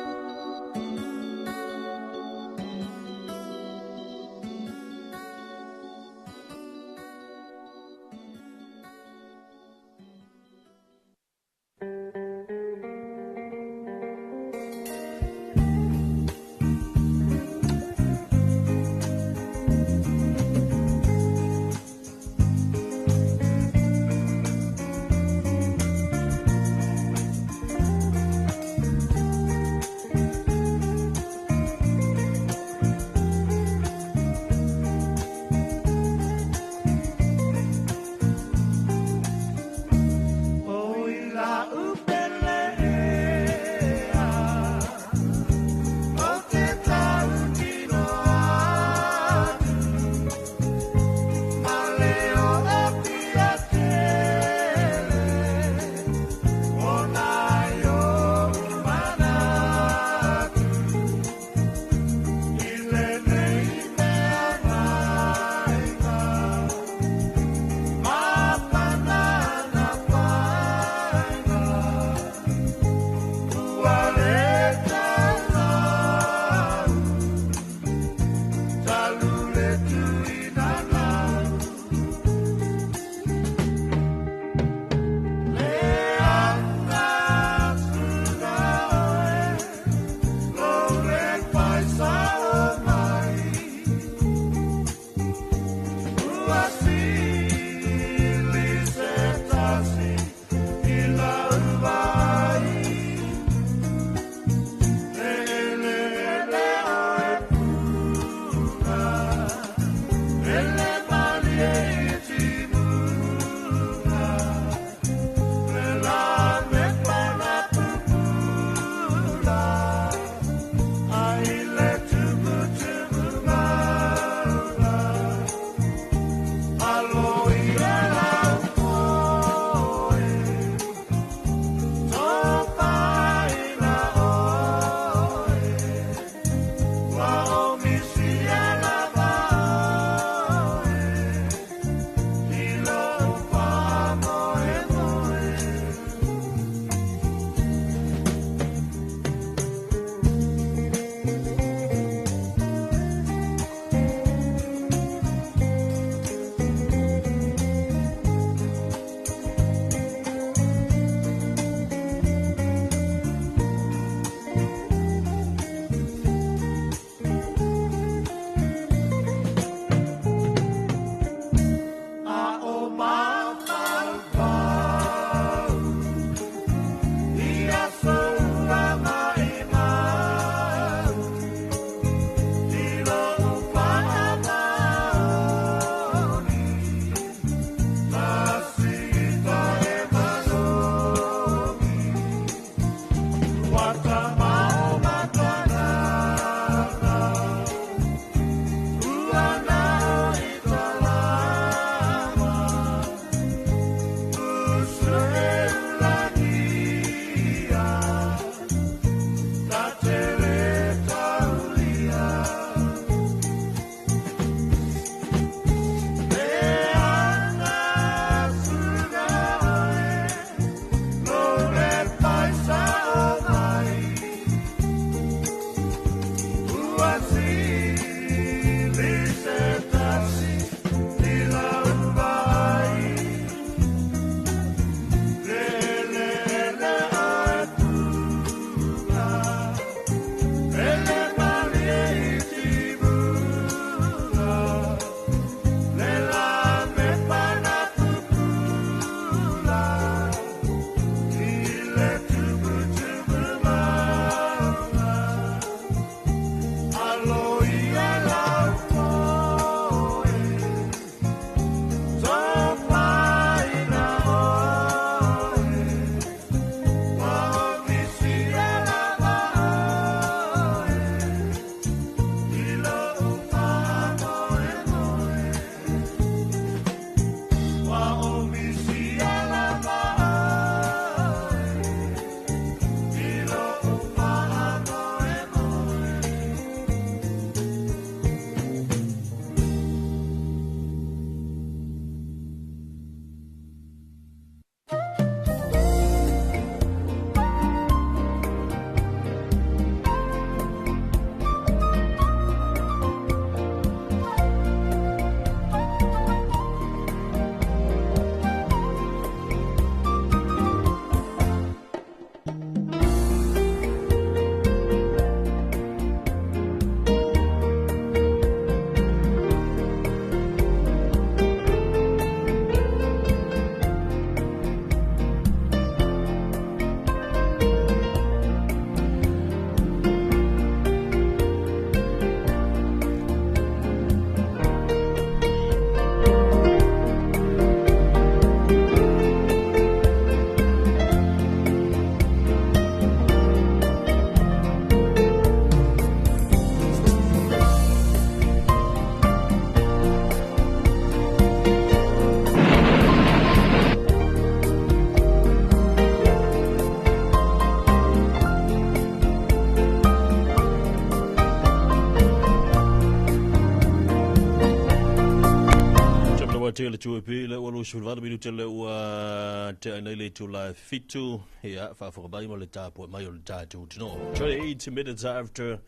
lo sulvado minuto le ua te anele to la fitu here for bai mo le tapo mai o le tatu no 28 minutes after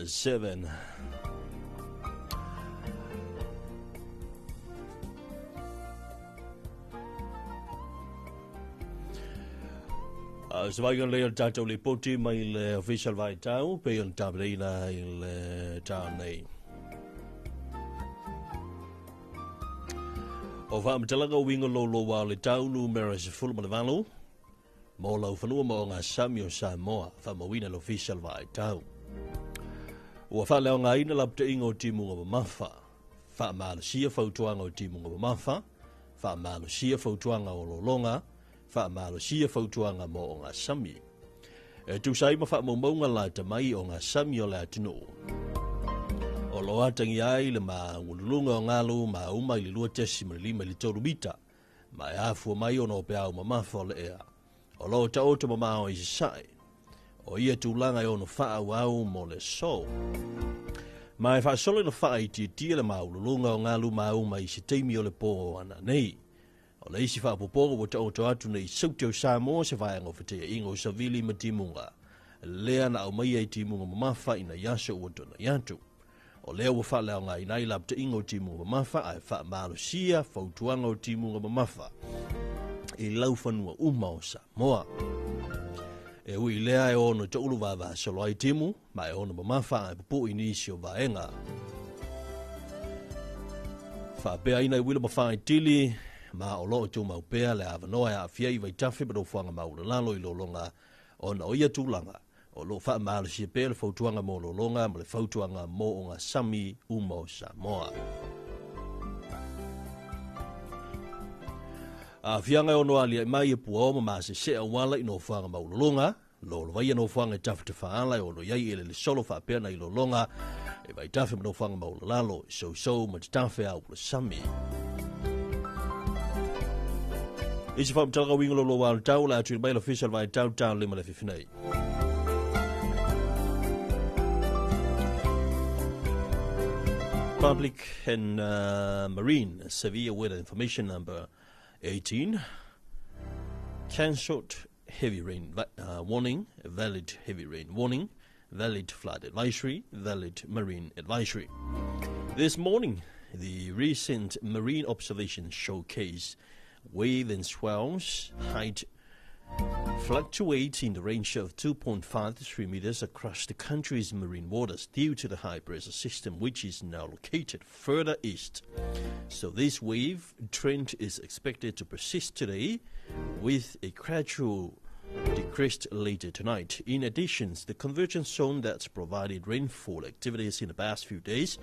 7. So vai le tatu le poti mai le official vai tau pe on tabrina il town nei. O wha amatalaga winga lo wa le taunu mera se fulu manavalo mo lau whanua mo ngā Samoa Samoa wha mawina lo official vai tau. Ua wha leo ngā ina lapta ingo timunga mamafa wha maalo sia fautuanga o timunga mamafa wha maalo sia fautuanga o lolonga wha maalo sia fautuanga mo o ngā Sami. Tu saima wha maunga la tamai o ngā Sami o le atinu. O loa tangi ai le ma ngulunga o ngalu ma umai li lua tesi ma lima li toru mita ma e afua mai ono pe au mamafa o le ea. O loa ta oto mama o isi sai. O ia tūlanga i ono wha au mo le so. Ma e wha solo ina wha i tia le ma ululunga o ngalu ma umai isi teimi o le po ana nei. O le isi wha popogo o ta oto atu nei sauteo Samoa se wha ango whatea ingo savili ma timunga. Lea na au mai ai timunga mamafa ina yaso uato na yantu. O lea ua wha leo ngai nai lapta ingo timunga mamafa ai wha maalo sia fautuanga o timunga mamafa i lau whanua uma o Samoa. E ui lea e ono ta ulu wawa solo ai timu ma e ono mamafa ai pupu inisi o vaenga. Wha pea ina i wila mawha i tili ma o loo tu maupea le awanoa e a fia i vai tafi bado whanga maula lalo i lolonga o na oia tūlanga. O lo wha maalo si pēle fautuanga mo lolonga ma le fautuanga mo o ngā Sami umo Samoa. A fianga o noa lia mai e pua oma maa se sea wala i no whanga mau lolonga, lo vai no whanga i tawhita whaala o no iai ele le solo wha pēna i lolonga, e vai tawhi no whanga mau lalo, so ma te tawhi au le Sami. Isi whamtalaga winga lolo wālu tau la atu i mail official vai tau lima le whiwhinei. Public and Marine Severe Weather Information number 18. Cancelled heavy rain warning, valid heavy rain warning, valid flood advisory, valid marine advisory. This morning, the recent marine observations showcase wave and swells height fluctuates in the range of 2.5 to 3 meters across the country's marine waters due to the high pressure system which is now located further east. So this wave trend is expected to persist today with a gradual decrease later tonight. In addition, the convergence zone that's provided rainfall activities in the past few days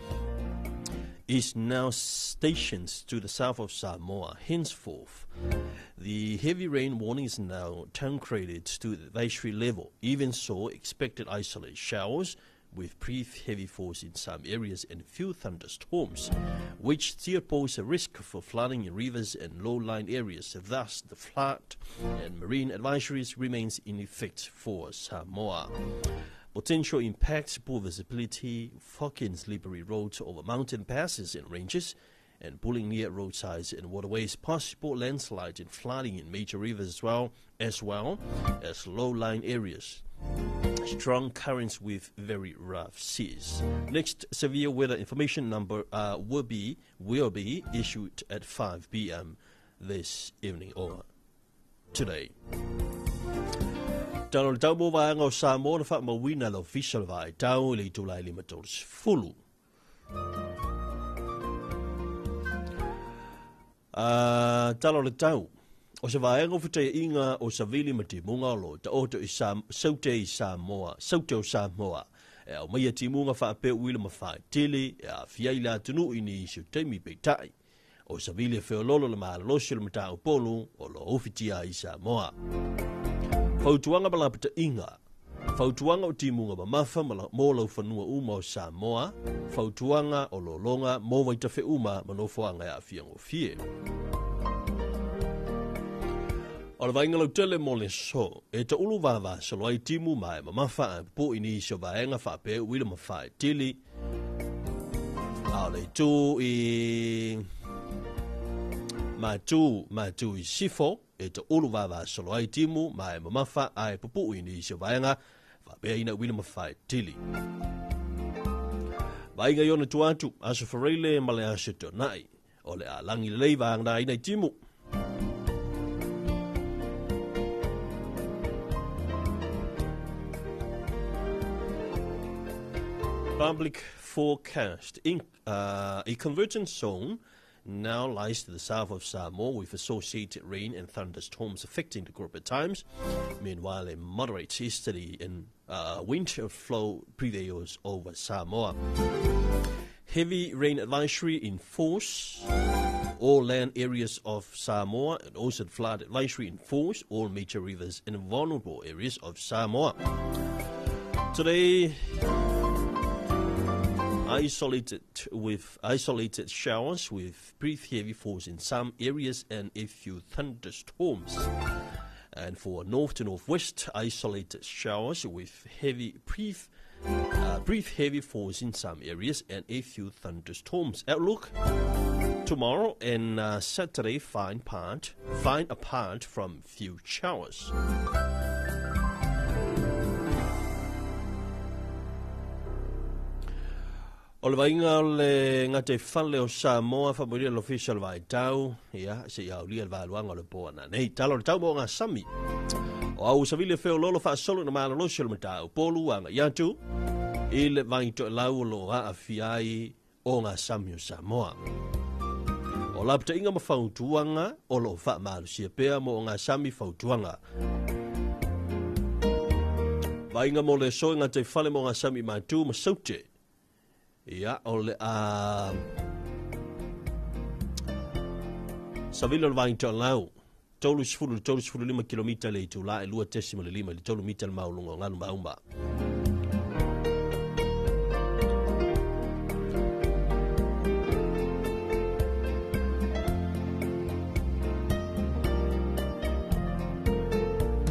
is now stationed to the south of Samoa. Henceforth, the heavy rain warning is now downgraded to the advisory level. Even so, expected isolated showers with brief heavy force in some areas and few thunderstorms, which still pose a risk for flooding in rivers and low-lying areas. Thus, the flood and marine advisories remains in effect for Samoa. Potential impacts, poor visibility, fog and slippery roads over mountain passes and ranges, and pulling near roadsides and waterways, possible landslides and flooding in major rivers as well as low-lying areas. Strong currents with very rough seas. Next severe weather information number will be issued at 5 p.m. this evening or today. Talo le tau mo vaenga o Samoa na wha mawina lo official vai tau le tulai lima tols fulu. Talo le tau o se vaenga o whatea inga o savili ma timunga lo ta oto i saute i Samoa, saute o Samoa. E au maia timunga wha apeu wila ma whae tele, e a fiai la tunu ini i siu teimi peitai. O savili e whiololo le maa losio le mata o polo o lo ofitia i Samoa. Fautuanga malapita inga. Fautuanga o timunga mamafa mo lau whanua uma o Samoa. Fautuanga o lolonga mo waitawhi uma manofoanga e a fiango fie. O le vainga lau tele mo le so, e ta ulu wawa salo ai timu mai mamafa a po ini isio vaenga whape wila mawhae tili. A le tu i matu I sifo e to ulu vava solo ai timu mai mamafa ai pupu ini se vaenga va be ina wina mafai tili vai ga yona tuatu aso farele male asito nai ole a langi leiva anga ina timu public forecast a convergence zone now lies to the south of Samoa with associated rain and thunderstorms affecting the group at times. Meanwhile, a moderate easterly and wind flow prevails over Samoa. Heavy rain advisory in force. All land areas of Samoa and also flood advisory in force. All major rivers and vulnerable areas of Today, isolated showers with brief heavy falls in some areas and a few thunderstorms. And for north to northwest, isolated showers with brief heavy falls in some areas and a few thunderstorms. Outlook tomorrow and Saturday fine apart from few showers. O le vainga o le ngate whale o Samoa whamuria lo official vai tau ia se iau lia vai luanga o le poana nei talo le tau mo ngā sami o au savile feo lolo wha solo na maana lo silo matau polu anga iatu I le vai to lau o lo a fiai o ngā sami o Samoa o lapta inga ma whautuanga o lo wha maalu sia pea mo ngā sami whautuanga vainga mo le so ngate whale mo ngā sami matu ma saute ia ole savilo le vainto lau tolu sifulu 5 kilomita le tula e 2.5 le tolu mita le maulunga nganu maumba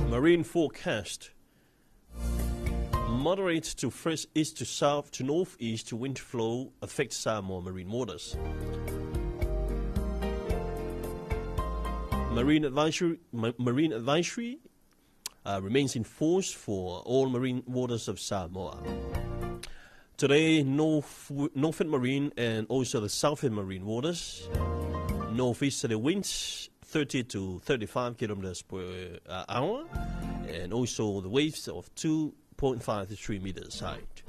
Marine forecast moderate to fresh east to south to northeast wind flow affects Samoa marine waters. Marine advisory remains in force for all marine waters of Samoa. Today, northern marine and also the southern marine waters, northeasterly winds 30 to 35 kilometers per hour, and also the waves of 2.5 to 3 meters height.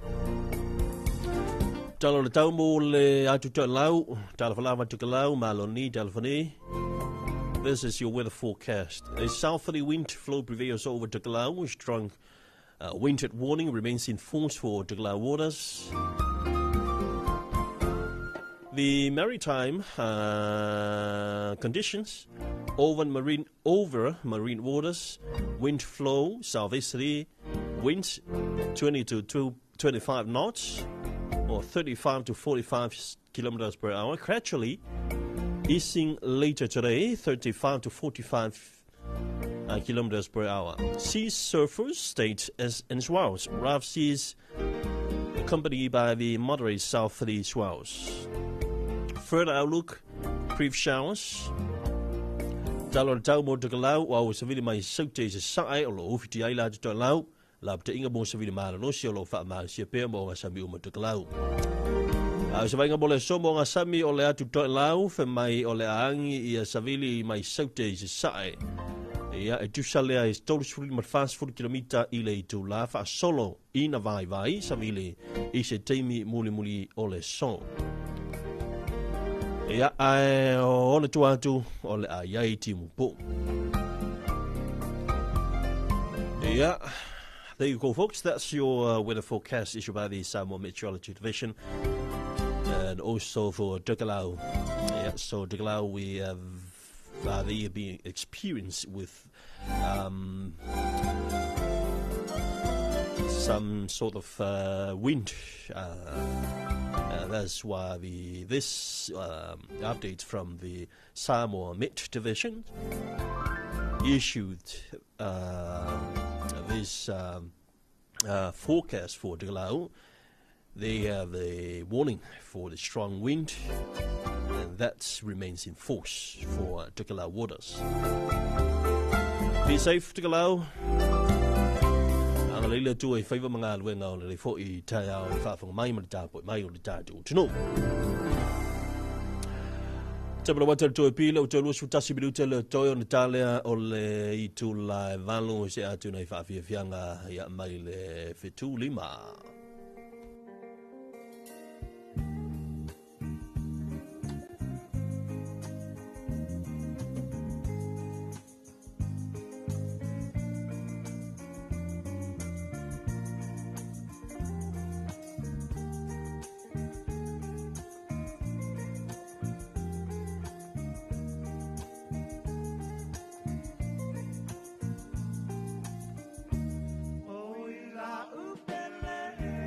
Talo le tau mo le atu talau, talafalava tukalau, maloni, talafani. This is your weather forecast. A southerly wind flow prevails over Tukalau with strong wind warning remains in force for Tukalau waters. The maritime conditions over marine waters, wind flow southeasterly, winds 20 to 25 knots or 35 to 45 kilometers per hour, gradually easing later today, 35 to 45 kilometers per hour. Sea surface states as swells, rough seas accompanied by the moderate southerly swells. Further outlook, brief showers. Talo tau mo Tukalau, wa o savili mai saute se sae o lo ofiti ai la Tukalau, la pta inga mo savili mara no si o lo wha maa si pēr mo ngā sami o ma Tukalau. Se vainga mo le so mo ngā sami o le atu Tukalau, fe mai o le aangi i a savili mai saute se sae. Ia e tusalea e tolu sifuri marfas 40 kilomita i le tu la wha solo i na vai savili i se teimi muli o le so. Ia ai o le tuatu o le a iai timu po. Ia, there you go folks, that's your weather forecast issued by the Samoa Meteorology Division and also for Tukalau. Yeah, so Tukalau we have they been experienced with some sort of wind. That's why this update from the Samoa Met Division issued this forecast for Tukalau. They have a warning for the strong wind that remains in force for Tukalau waters. Be safe, Tukalau. Ang leila tu ay favor mga luenga o le fo I tayo I whaafong mai malitapo, mai o litatu. Tuno. Tabla wata to pila o tolu su tasi bilu tele to on Italia o le I tu la valo se atu nei whaafianga ia mai le fitu lima. Upele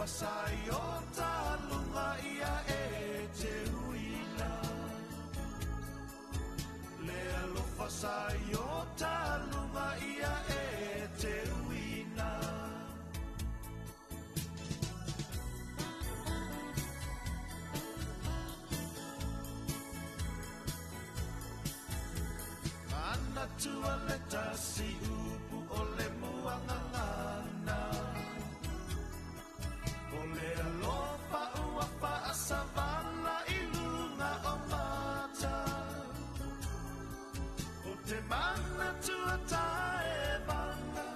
alofa sai o talunga ia e te uina. Le alofa sai o talunga ia e te uina. Ana tua le tasi upu o le muangangana. O le alofa ua pa savana ilunga o mata. O te mana tua tae vanga.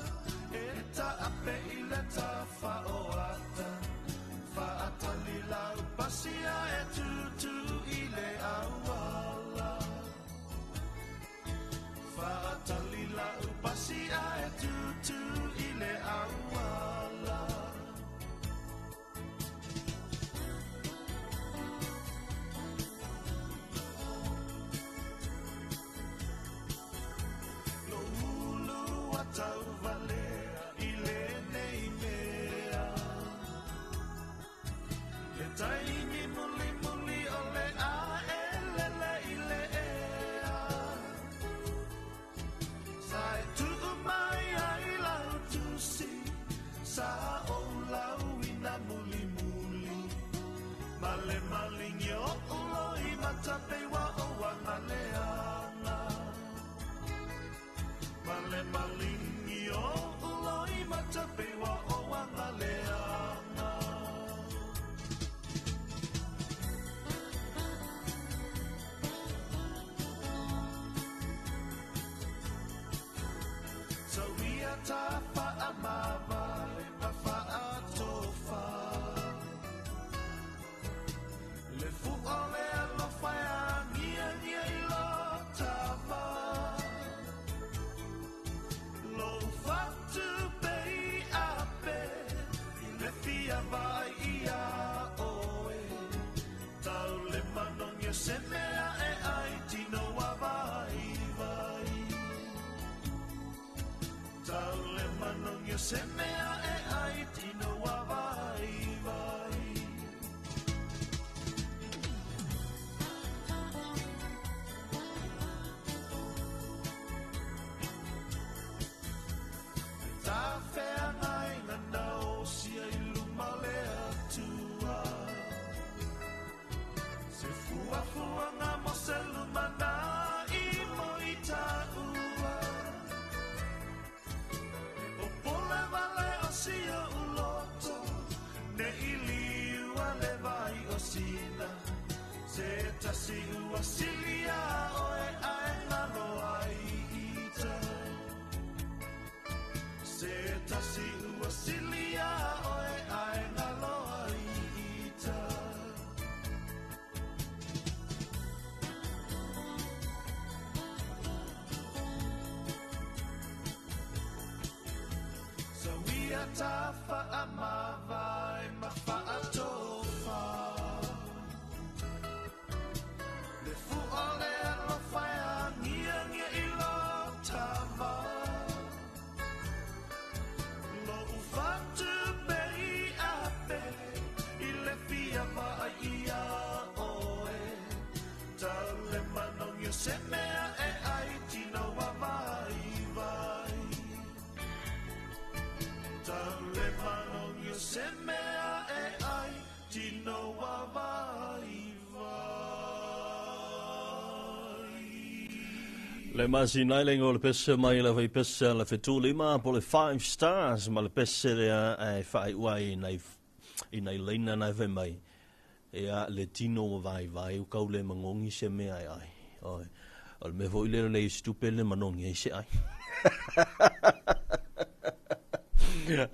E ta ape i le ta fa o ata. Fa ata li lau pasia e tutu i le awala. Fa'atalila upasia e tutu i le awala. Lo ulu atau valea i le nei mea. Le taimi muli muli o le a e lele i le ea. Sai tu mai ai lau tu si. Sa o lau ina muli muli. Male malingi o uloi matape wa o wangaleana. Male malingi o uloi matape wa o wangaleana. So we are tafa amava e fa atofa. Le fu ole lo faya mia mia ilo tava. Lo fatu pe ape le fia vai ia oe. Tau le manon ye semea e ai tino wa vai vai. Tau le manong yo se mea e ai tino wa vai vai. Ta fea ngai ngana o sia iluma le atua. Se fua fua nga mo se lumana i mo i ta ua. O pole vale o sia uloto. Ne ili ua le vai o sina. Se tasi ua silia o e ae ngano ai ita. Se tasi ua silia o e ae ngano ai ita. So we are tafa amava e mafa atofa. Le fu ole alo faya ngia ngia ilo tava. Lo ufatu pei ape i le fia va ia oe. Tau le manong yo se mea e ai tino wa vai vai. Tau le manong yo se mea e ai tino wa vai vai. Le masina le ngol pese mai la vai pese la fetuli ma po le 5 stars ma le pese le ai fai wai nei leina na ve mai e a le tino vai vai u kau le mangongi se me ai ai oi o me vo le stupele manongi se ai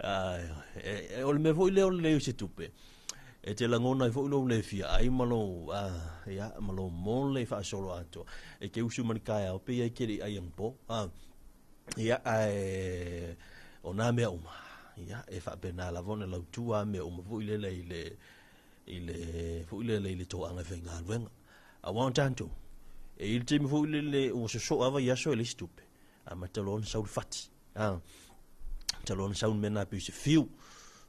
ai o me vo le se tupe e te langona i vo le fia ai malo ya malo mole fa solo ato e ke usu man kai o pe ai kiri ai ampo ya ai ona me uma ya e fa bena la vona la tua me uma vo le vo le to anga venga venga a want tanto e il timi vo le o so ava ya so le stupe a matalon saul fati talon saul mena pu se fiu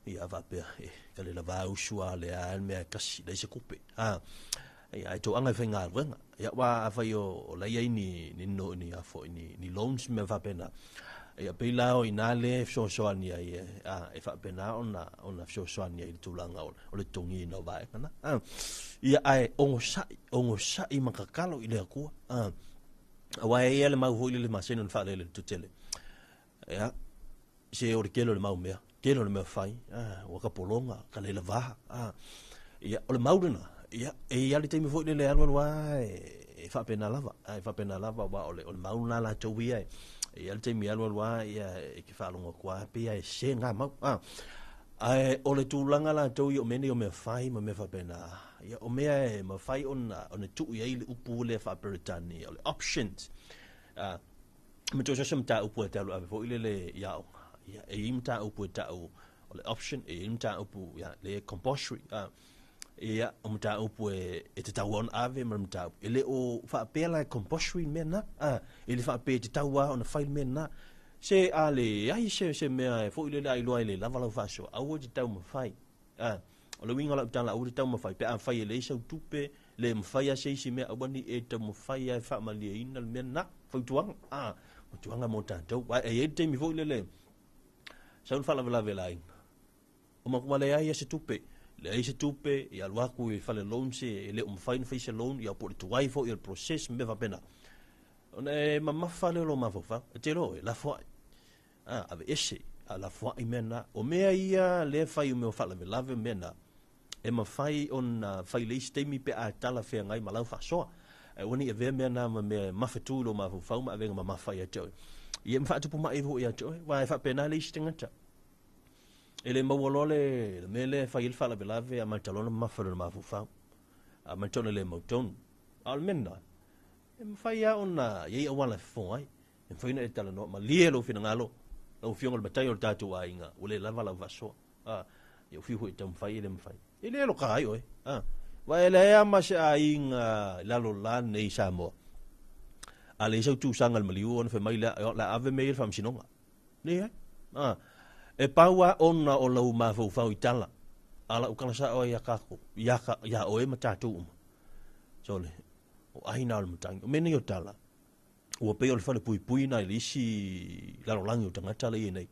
ia va pe ka le va usua le al me kasi le se kupe ia to anga fenga wenga ia wa fa yo la ia ni no ni afo ni loans me va pena ia pe la o inale so ni ia e fa pena ona so ni ia tulanga o le tongi no vai kana ia ai ongo sai makakalo ile ku wa ia le mau hoi le maseno fa le tutele ia se o kelo le mau mea kelo le mea fai wa ka polonga ka le lava ia o le maurina ia ia le temi foi le alwa wa e fa pena lava wa o le mauna la towia ia le temi alwa wa ia e ki fa longa kwa pe ia se nga mau ai o le tulanga la towi o mene o mea fai ma me fa pena ia o mea ma fai ona tu ia le upu le fa peritani o le options me to so mta upu te alu ave le ia ia e imta upu ta o le option e imta upu ia le compulsory ia mta upu e te tawon ave mta ele o fa pela compulsory mena ele fa pe te tawa on file mena se ale ai se me fo ile ai lo ile lava lo fa so au te taw mo fai o le winga la tala au te taw mo fai pe a fai le so tupe le mo fai a se me abani e te mo fai ai fa mali ina mena fo tuang tuanga mo tanto wa e te mi fo ile sa fa la vela o ma kuma le ai se tupe le ai se tupe ia lo aku e fa le loan se le mo fai fa se loan ia por tu wai fo il process me va pena ona ma fa le lo ma fa te lo la fo ave ese ala fo imena o mea ia le fai o me fa la lave mena e ma fai on fai le stemi pe a tala fe ngai malau fa so e woni e ve mena me ma fetu lo ma fa ma venga ma fai ato ia ma fa tu ma e vo ia to wa fa pena le stingata ele ma wolole me le fai il fa la lave a ma talona ma fa ma fa a ma tona le moton al mena e ma fai a ona ye a wala fo ai e fai na e tala no ma lielo fina ngalo o fionga le batai o tatu ainga o le lava la vaso eu fiu i tam fai le mfai ele lo kai oi wa ele ama se ainga la lo la nei Samoa ale so tu sanga le maliu on fe mai la ave mail fam sinonga ne e paua ona o lo ma fo fa itala ala u kana sa o ya kako ya o e matatu so le o aina al mutang me ne o tala ua pe o le fale pui na le isi larolangi o tangata le nei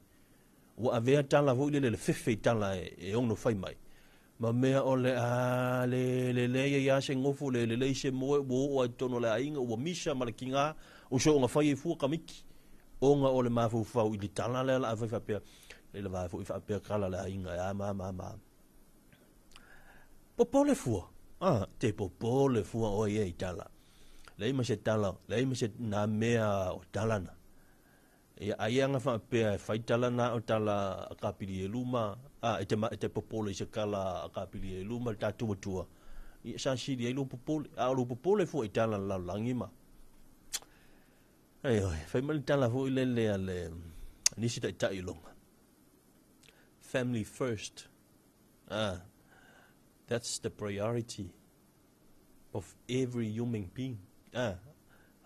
ua avea tala vo le fefe tala e ono fai mai ma mea o le ia se ngofu le se moe o tono le ainga ua misa ma le kinga o so nga fai e fua kamiki o nga o le mafu fau i li tala le la fa pe le va fu fa pe kala le ainga ya ma popole fua te popole fua o ye tala lei ma se tala lei ma se na mea o talana e ai anga fa pe fai talana o tala kapili e luma te popole se kala kapili e luma ta tua i sa si di lu popole fu i tala la langima ai fai mal tala fu le nisi ta ilonga family first that's the priority of every human being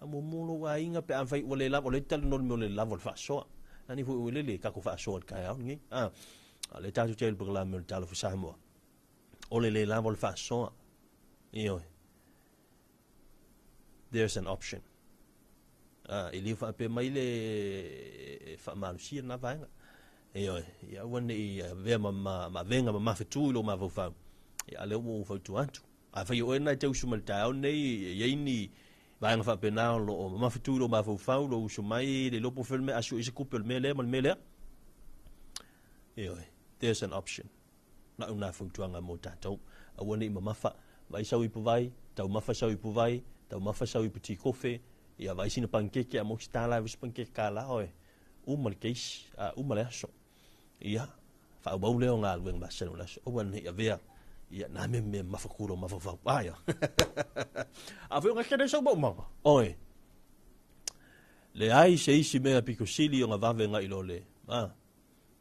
amo molo wa inga pe an fai ole la ole tal no le la vol fa so ani fu le ka ko fa so ka ya ngi le ta tu tel bugla me Talofa Samoa ole le la vol fa so io there's an option ili fa pe mai le fa mal si na va io ya woni ve ma venga ma fa tu lo ma fa ya le mo fa tu antu a fa yo na te usumal ta nei ye ni vai nga fa pena lo ma fitu lo ma fa lo usumai le lo po filme asu ise couple mele mal mele there's an option na una fu tuanga mo tato a woni ma fa vai sawi pu vai tau ma fa sawi pu vai tau ma fa sawi petit kofe ia vai sina pancake a mo stala vis pancake kala oi mal case mal aso ia fa bo le nga wen ba sel la o woni ia vea ia na me mafakuro mafafa aya aveo nga kene so bo manga oi le ai se isi mea piko sili o nga vave nga ilole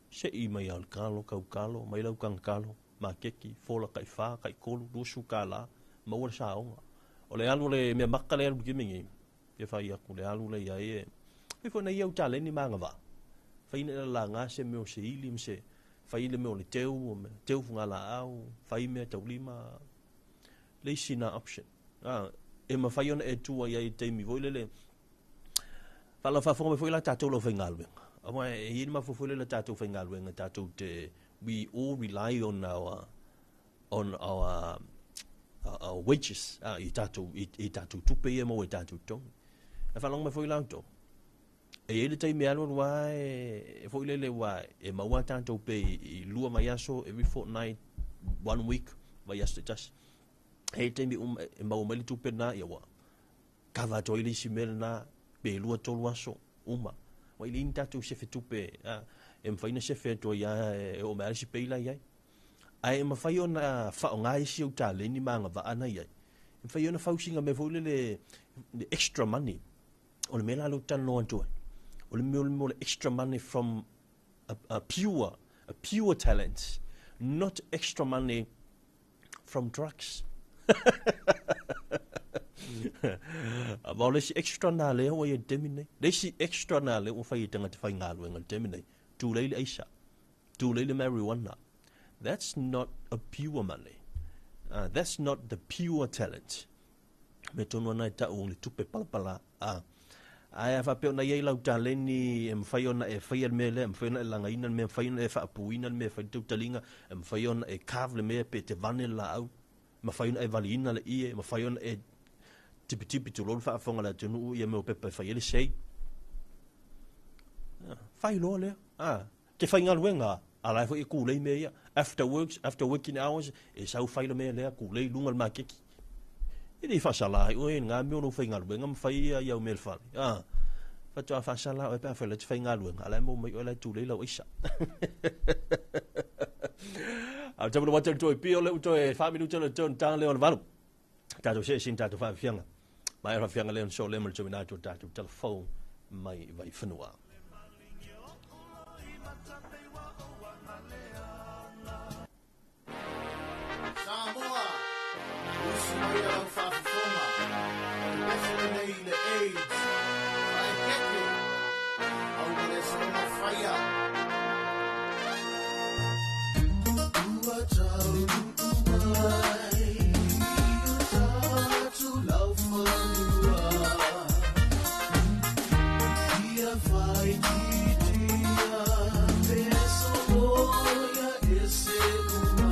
se i mai al kalo kalo mai lau kalo ma keki fola kai fa kai kolu dusu kala ma wala sa o le alu le me makale alu gimingi e fa ia ku le alu le ia e fo na ia utale ni manga va fa ina la nga se me o se ili mse fai le me o le teu funga la au, fai me tau lima, le sina option. E ma fai ona e tua ia I teimi voi le, fala fa fonga me foi la tatou lo whaingalwenga. Ama e hini ma fufule la tatou whaingalwenga, tatou te, we all rely on our wages, I tatou tupe ia mo e tatou tongi. E whalonga me foi lauto. E ele teimi alo wa e foi lele wa e maua tatou pe I lua mai aso every fortnight, 1 week, vai aso te tas. E teimi e maua mali tupe na ia wa. Kawa toi li simel na pe lua tolu aso, uma. Wa ili ni tatou sefe tupe, e mwhaina sefe to ia e o mea si peila iai. Ai e mawhai o na whao ngai si au tale ni maanga wa ana iai. E mawhai o na whausinga me voile le extra money. O le mea lo tano antua. O le mea le extra money from a pure talent. Not extra money from drugs. Ma le si extra na le o ia demine. Le si extra na le o whai tanga te whai ngālu enga demine. Tu leile aisa. Tu leile marijuana. That's not a pure money. That's not the pure talent. Me tonu ana ta o le tupe palapala. Ai fa pe na ye lau taleni e mwhai ona e whai al mele, mwhai ona e langaina me mwhai ona e whaapuina me mwhai tau talinga, e mwhai ona e kavle me pe te vane la au. Mwhai ona e valiina le ie, mwhai ona e tipi tu lolo whaafonga la tunu ia me o pepe whai ele sei. Whai loa lea. Te whai ngaluenga. Alai fo I kulei me ia. After working hours, e sau whaila me lea kulei lungal makeki. I ni whasalai, oi ngā meo no whai ngaluenga, mwhai ia iau mele whale. Whatua whasalai, oi pēr whaila te whai ngaluenga. Alai mo mai oilai tūlei lau isa. Au tamu wata toi pio le utoi 5 minuta le ton tang le on valu. Tato se sin tato fa fianga. Mai fa fianga le on so le mal to minato tato telephone mai vai whenua. Samoa, usi mai au whawhiwhonga, Bethel nei le AIDS, ai keke, au mele se ona whaia. Ua tau umai, tatu lau whanua, ia vai titia, peso moia e se uma.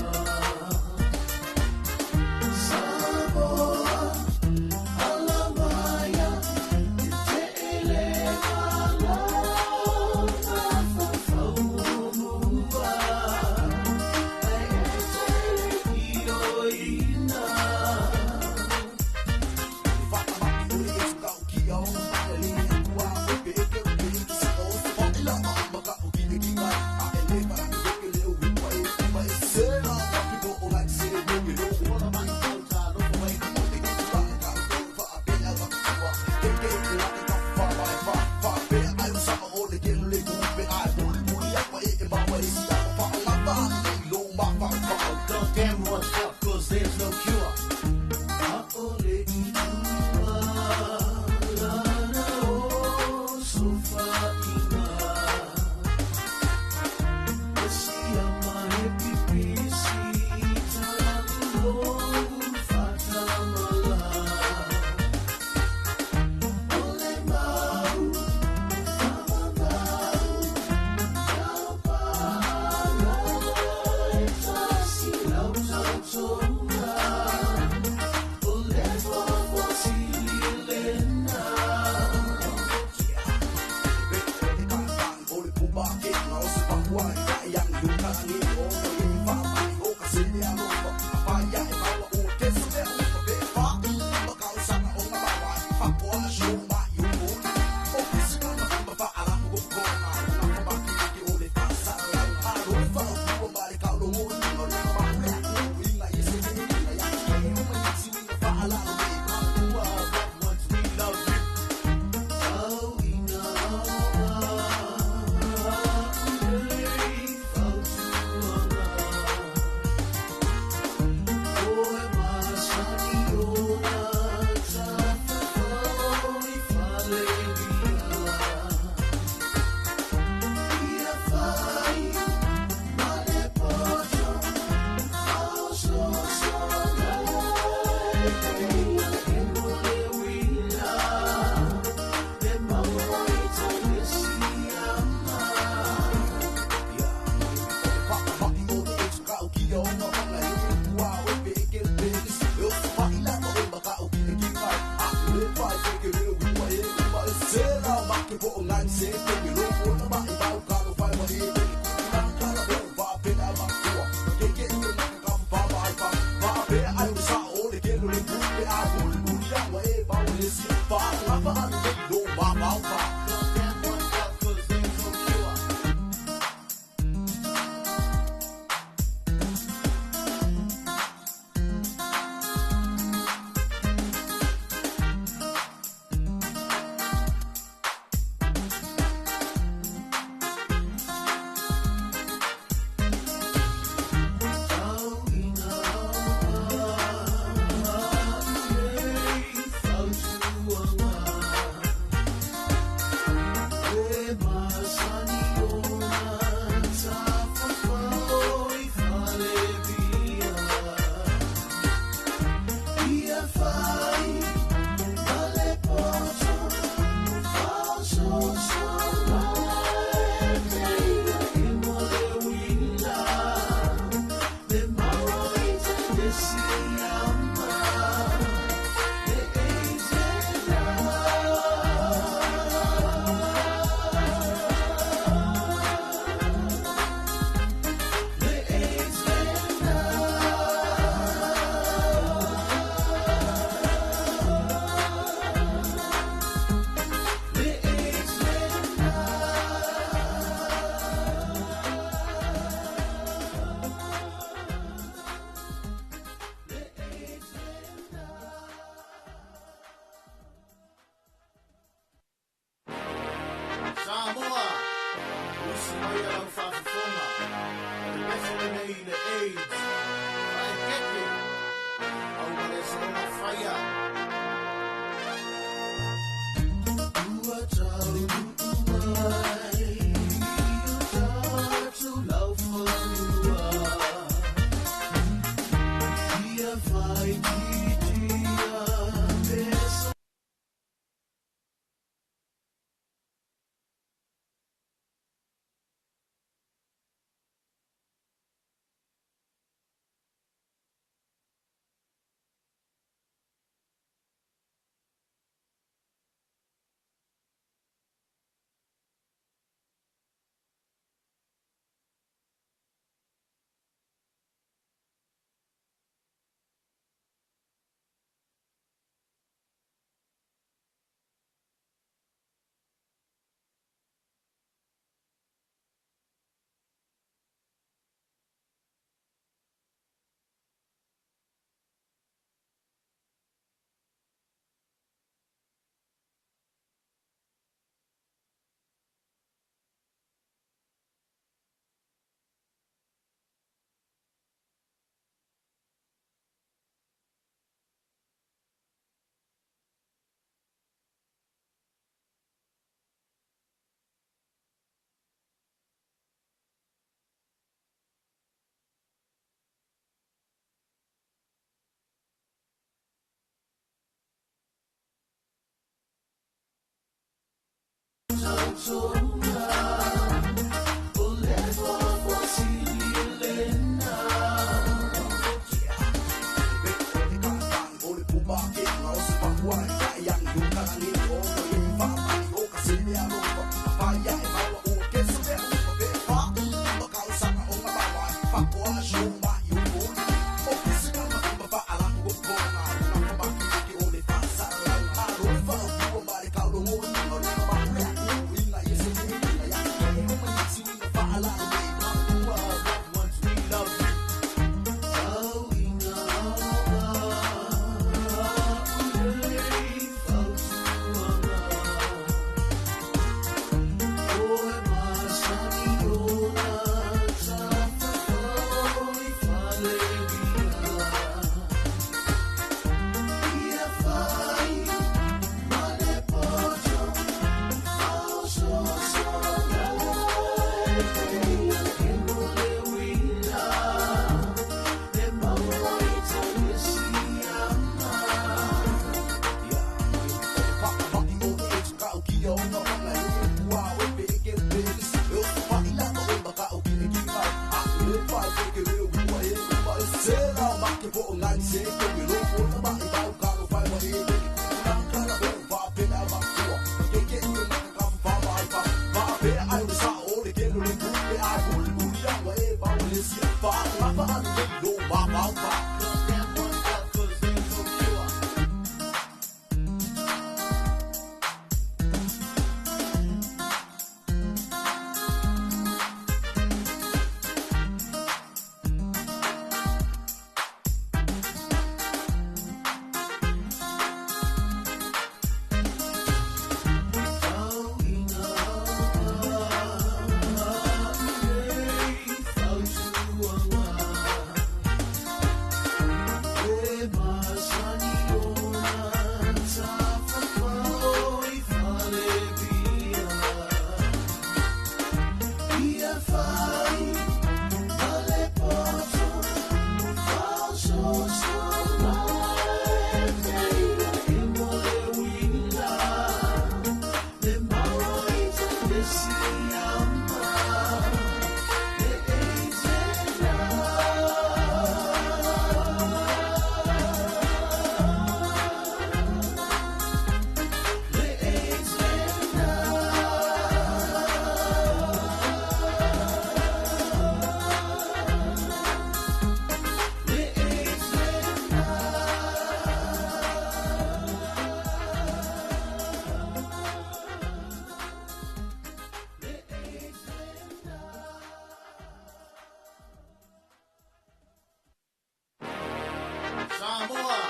Samoa,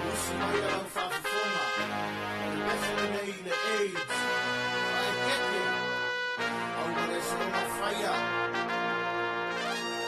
usimaya ng Fafuma, definitely the AIDS, I get it, ang mga sa fire. Samoa,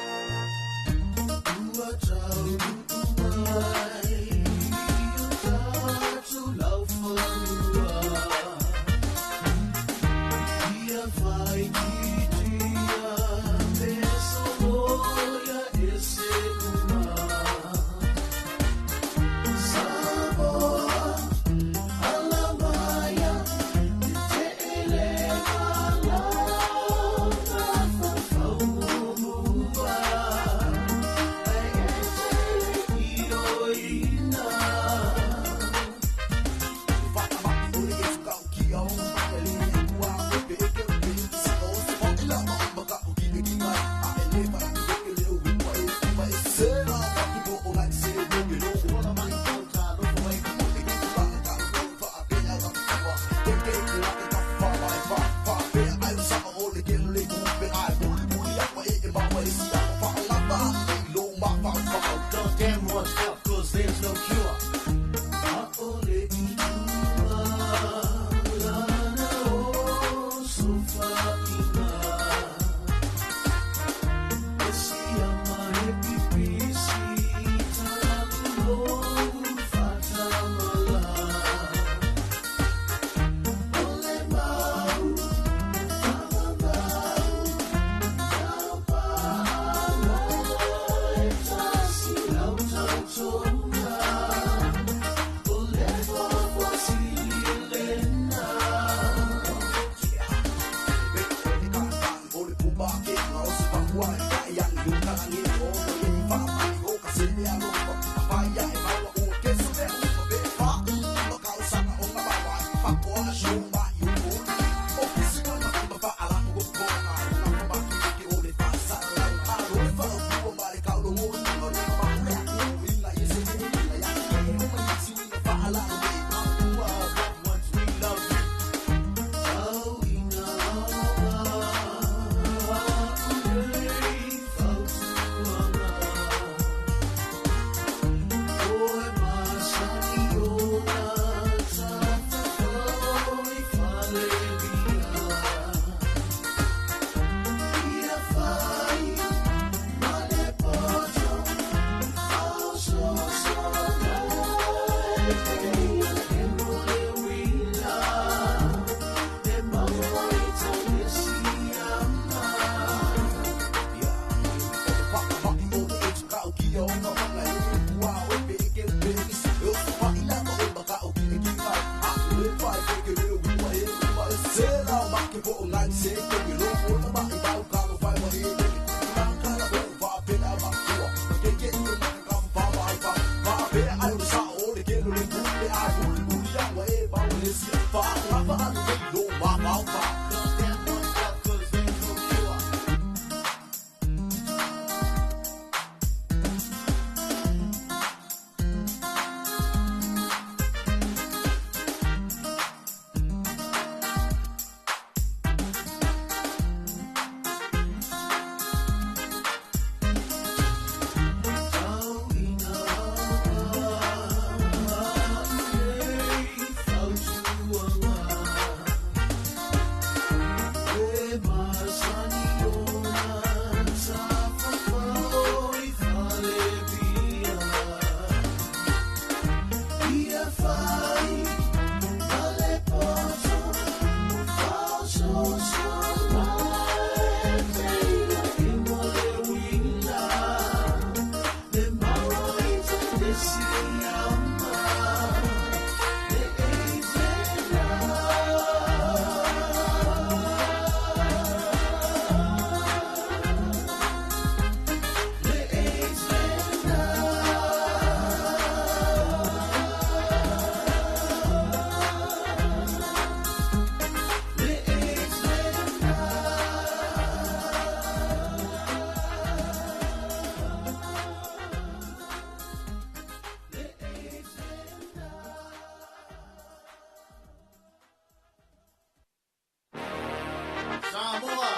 Samoa,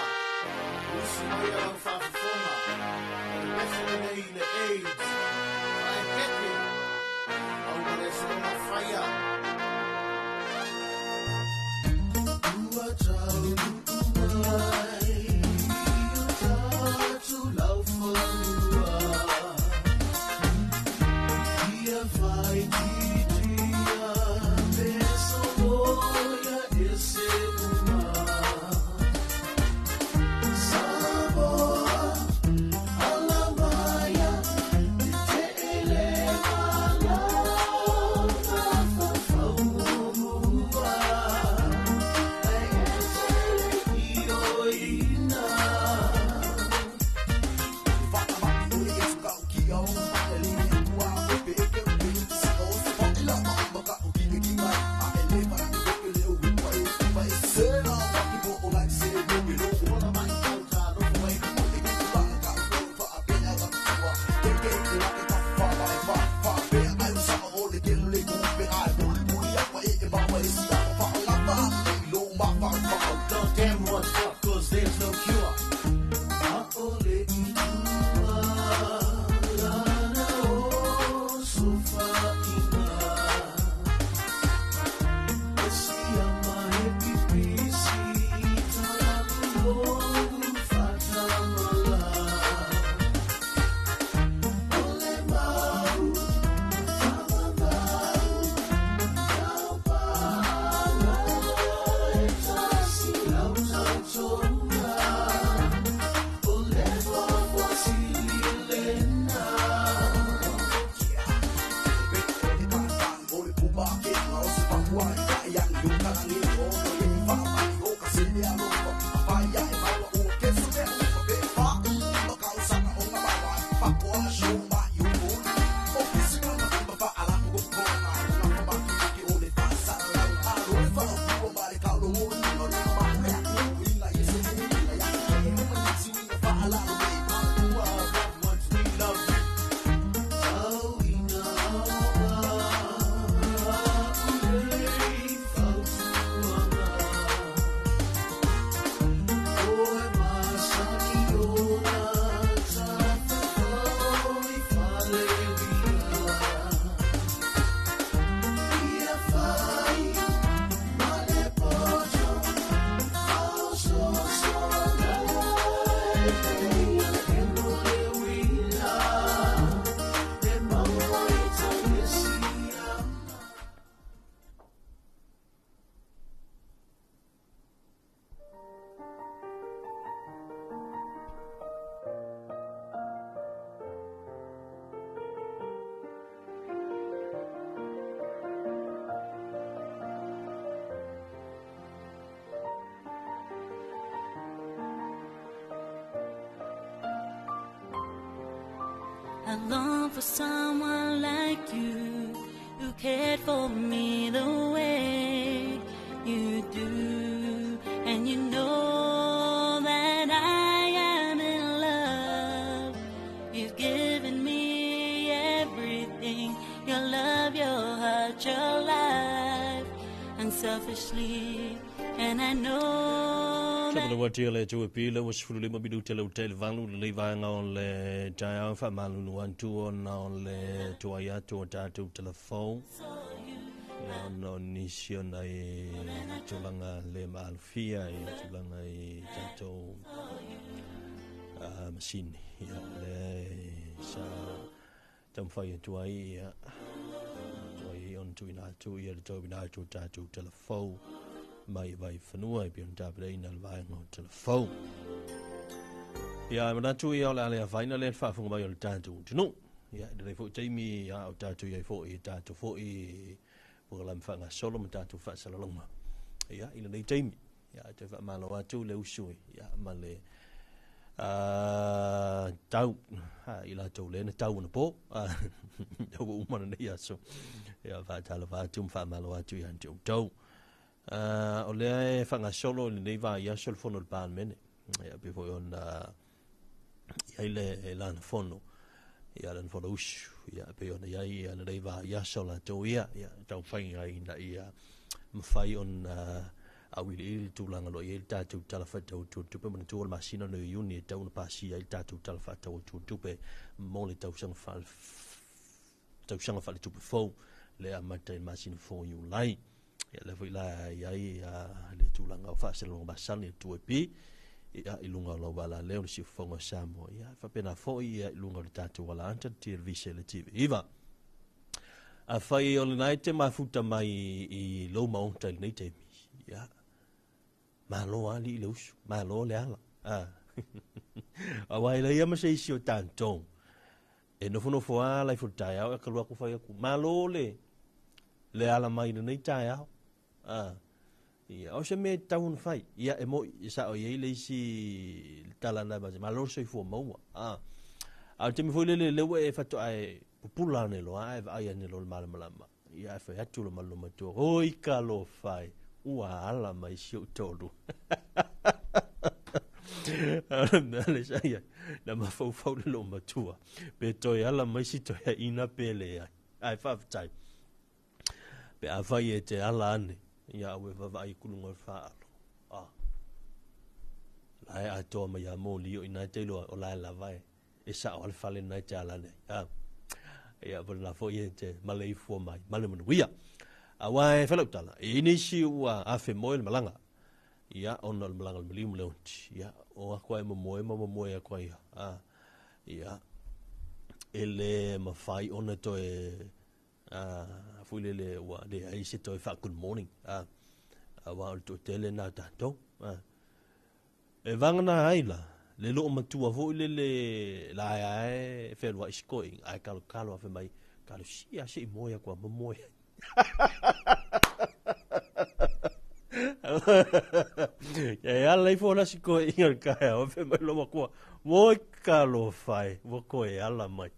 usimaia lang whaafafonga. Mewhine nei le AIDS, whae pepe, au mare sona whaia. Ua tau umai, o tātu lau whanua. Ia whai titia, me sonoia e se uma. Samoa, I long for someone like you who cared for me the way you do. And you know that I am in love. You've given me everything, your love, your heart, your life, unselfishly. And I know that what you let to appeal was fully mobilu hotel value living on the Jaya Famalu 1 2 on the Toya to Tatu telephone. No nation I Tulanga Lema Alfia, Tulanga Tato machine. Sa Tamfire to I on 2 years to Tatu telephone. Mai vai whanua I pion tāpere ina vai ngā telefon. Ia, mana tu ia ole alea whaina lea whaafunga mai ole tātou tino. Ia, rei fo teimi ia o tātou iai fo I tātou fo I pukalam whanga solo ma tātou whaasalalonga. Ia, ina nei teimi. Ia, te whaamalo atu le usui. Ia, ma le tau. Ila tau le na tau na po. Tau umana nei aso. Ia, whaatala whaatum whaamalo atu I hantu tau. O lea whanga solo ni nei wā ia sol whono pān mene. Ia befo on ia le lana whono. Ia lana whono usu. Ia pe on ia nei wā ia sola tō ia. Ia tau whainga ina ia mwhai on awili ili tūlanga lo ia tātou talawhatau tupe mana tūala masina no iuni e tau na pāsi ia tātou talawhatau tupe mole tau sanga whale tupe fau. Lea mata i masina fō iu lai. Ia le foi la iai le tūlanga o whaaselonga masani tu e pi ia ilunga o wala leo si fonga Samoa ia whapena foi ia ilunga o tātou wala anta te vise le TV iwa a whai o le nai te mafuta mai I lo maonta le nei te mi ia malo ali le usu malo le ala a wai le ia masa isi o tātou e nofo a lai futai au e kalua ku whai aku malo le ala mai nei tai au ia o se me tau na fai ia e mo sa o ye le si tala na ba ma lo so fo mo a te mi foi le we fa to ai pupula ne lo ai ai ne lo mal malama ia fa atu lo malo ma to oi ka lo fai ua ala mai si o tolu le sa ia na ma fo lo ma tua pe to ala mai si to ia ina pele ai fa tai pe a vai e te ala ane ia we vai kulunga whaalo lai a toa mai a mō lio I nai te loa o lai la vai e sa o alwhale nai te ala ne ia pala na fo I te malei fua mai male manu ia a wai whalautala I nisi ua a whe moe le malanga ia ona le malanga le milimu leonti ia o a koe moe a koe ia ele mawhai ona to e fulele wa de ai se to fa good morning wa to tele na tanto e vangana aila le lo matua vo le la ai fe wa iskoi ai kalo fa mai kalo si a se moya kwa moya ya lai fo na siko inga ka o fe mai lo kwa mo kalo fai vo ko e ala mai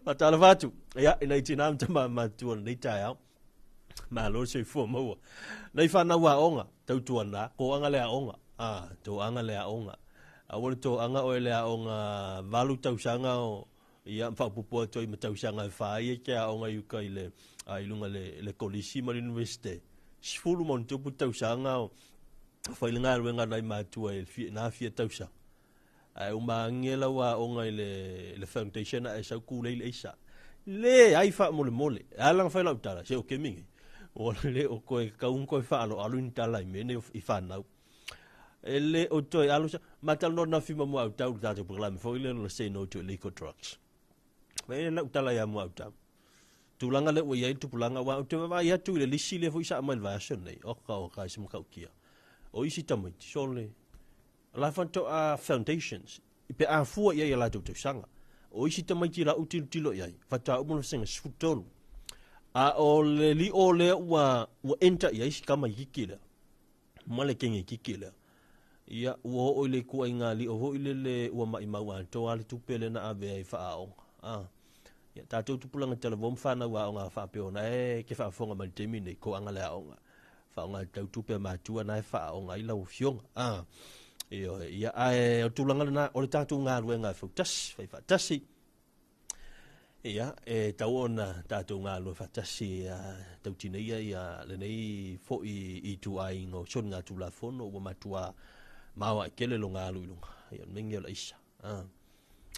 Matala watu, ia, ina iti nām te mātua nei tai au. Mā lo se fua maua. Nei whana wa onga, tau tuana, ko anga lea onga. Tau anga lea onga. A wale tau anga oe lea onga valu tau sanga o ia mwhapupua toi ma tau sanga e whaia kia onga yuka I le ilunga le kolisi ma l'universite. Sifuru mon tupu tau sanga o whailinga aruenga nai mātua e nā fia tau sanga. Ai uma ngela wa onga le foundation e sa ku le isa le ai fa mole ala fa la utala se o kemingi o le o ko ka un ko fa lo alu intala I mene I fa na ele o to alu matal no na fima mo auta uta te programa fo ile no say no to illegal drugs me la utala ya mo auta tulanga le o ye tu pulanga wa te va ya tu le lisi le fo isa mal va sonne o ka sim ka kia o isi tamai so le la fanto foundations pe a fu ia la to sanga o isi tamai ti la utilo ia fata mo singa sfutolo a o le li o le wa enta ia isi kama ikila male kenge kikila ia ua o le ku inga li o ho ile le ua mai mau an to ale tu pele na ave ai fa o ia tatou tupulanga telefon whana wa o ngā whapeona ke whafonga mai temi nei ko anga lea o ngā whaonga tau tupe mātua nai wha o ngā ilau fionga ia ai o tūlanga na o le tatou ngā luenga whautasi whai whaatasi ia tau ona tatou ngā lue whaatasi tau tina ia le nei fo i tu ai ngō son ngā tūla fono ua matua mawa e kele lo ngā luilunga ia mingi o la isa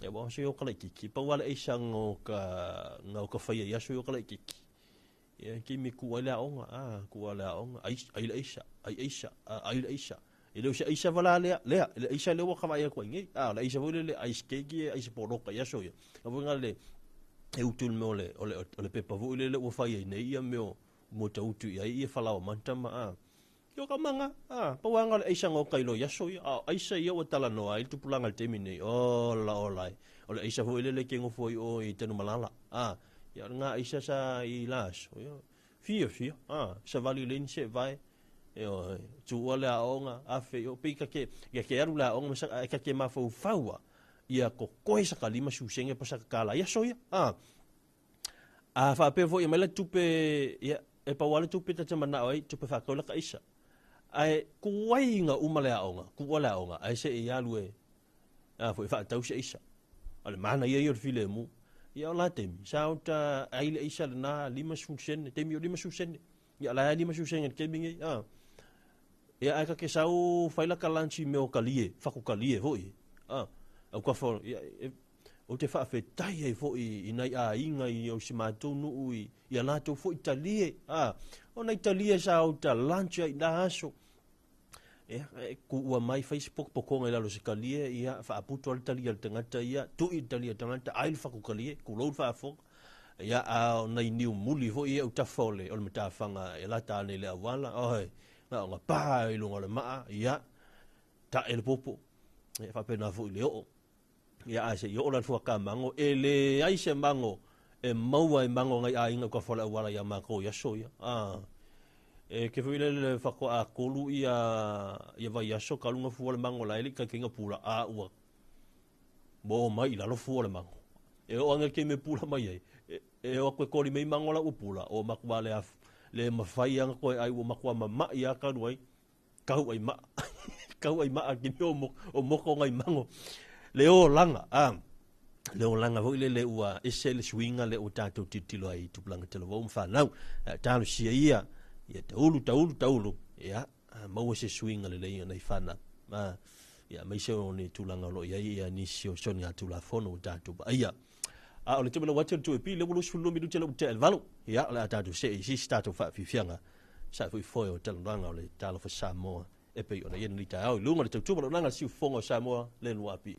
e wa so yo kala kiki pa wala isa ngo ka fa ya so yo kala kiki e ki mi ku wala onga ai la isa ele o isa wala le isa le wa ka ya ko ngi la isa wala le ai skegi ai se poroka ya so yo ka vonga le e utul me ole pepa vo le o fa ya nei ya me mo ta utu ya ia fala o mantama yo ka manga pa wanga le isa ngo kailo ya so ya isa ia o tala no ai tu pulanga te mini ola ole isa vo le ke ngo foi o i tenu malala ya nga isa sa i las yo fio sa vali len se vai yo tu ola onga afe yo pika ke ya ke aru la onga sa ka ke ma fo faua ia ko sa kalima susenge pa sa kala ya so ya fa pe vo ya mele tupe ya e pa wala tupe ta mana ai tupe fa ko la ka isa ai kuai nga umale aonga kuala aonga ai se ia lue foi fa tau se isa ale mana ia yo file mu ia la tem sauta ai le isa na lima susen tem yo lima susen ia la lima susen ke mingi ia ai ka ke sau faila kalanchi me o kalie fa ku kalie foi au ka fo o te fa fe tai ai foi inai inga i o simato nu ia la to foi italie ona italia sauta lancha i daso ku ua mai Facebook pokonga ila lo se kalie ia fa aputo al italia tangata ia tu italia tangata ai fa ku kalie ku lo fa fo ia na niu muli ho ia uta fole o meta fanga ela ta ne le wala nga pa i lo ngole ma ia ta el popo ia fa pena fo le o ia ase yo la fo ka mango ele ai se mango e maua i mango ngai a inga ka fola wala ia mako ia soia ke fuile le fako a kolu ia vai aso kalunga fu le mango laili ka kinga pula ua bo mai la lo fu le mango o anga ke me pula mai o ko koli me mango la upula o makwa le mafai anga ko ai o makwa ma ia ka ruai kau ai ma ki o moko ngai mango le o langa voile le ua esele swinga le o tatou titilo ai tupulanga telefon whanau talo sia ia taulu ia maua se swinga le leia nei whana ia mai se o ne tulanga lo ia ni sio soni a tula fono o tatou ba ia o le tumela watu tu e pi le wulu sulu mi dutela ute el valu ia le tatou se i tatou fa fianga sa foi foi o talanga o le Talofa Samoa e pe ona ia ni ta au lunga le tau lo nanga siu fongo Samoa le luapi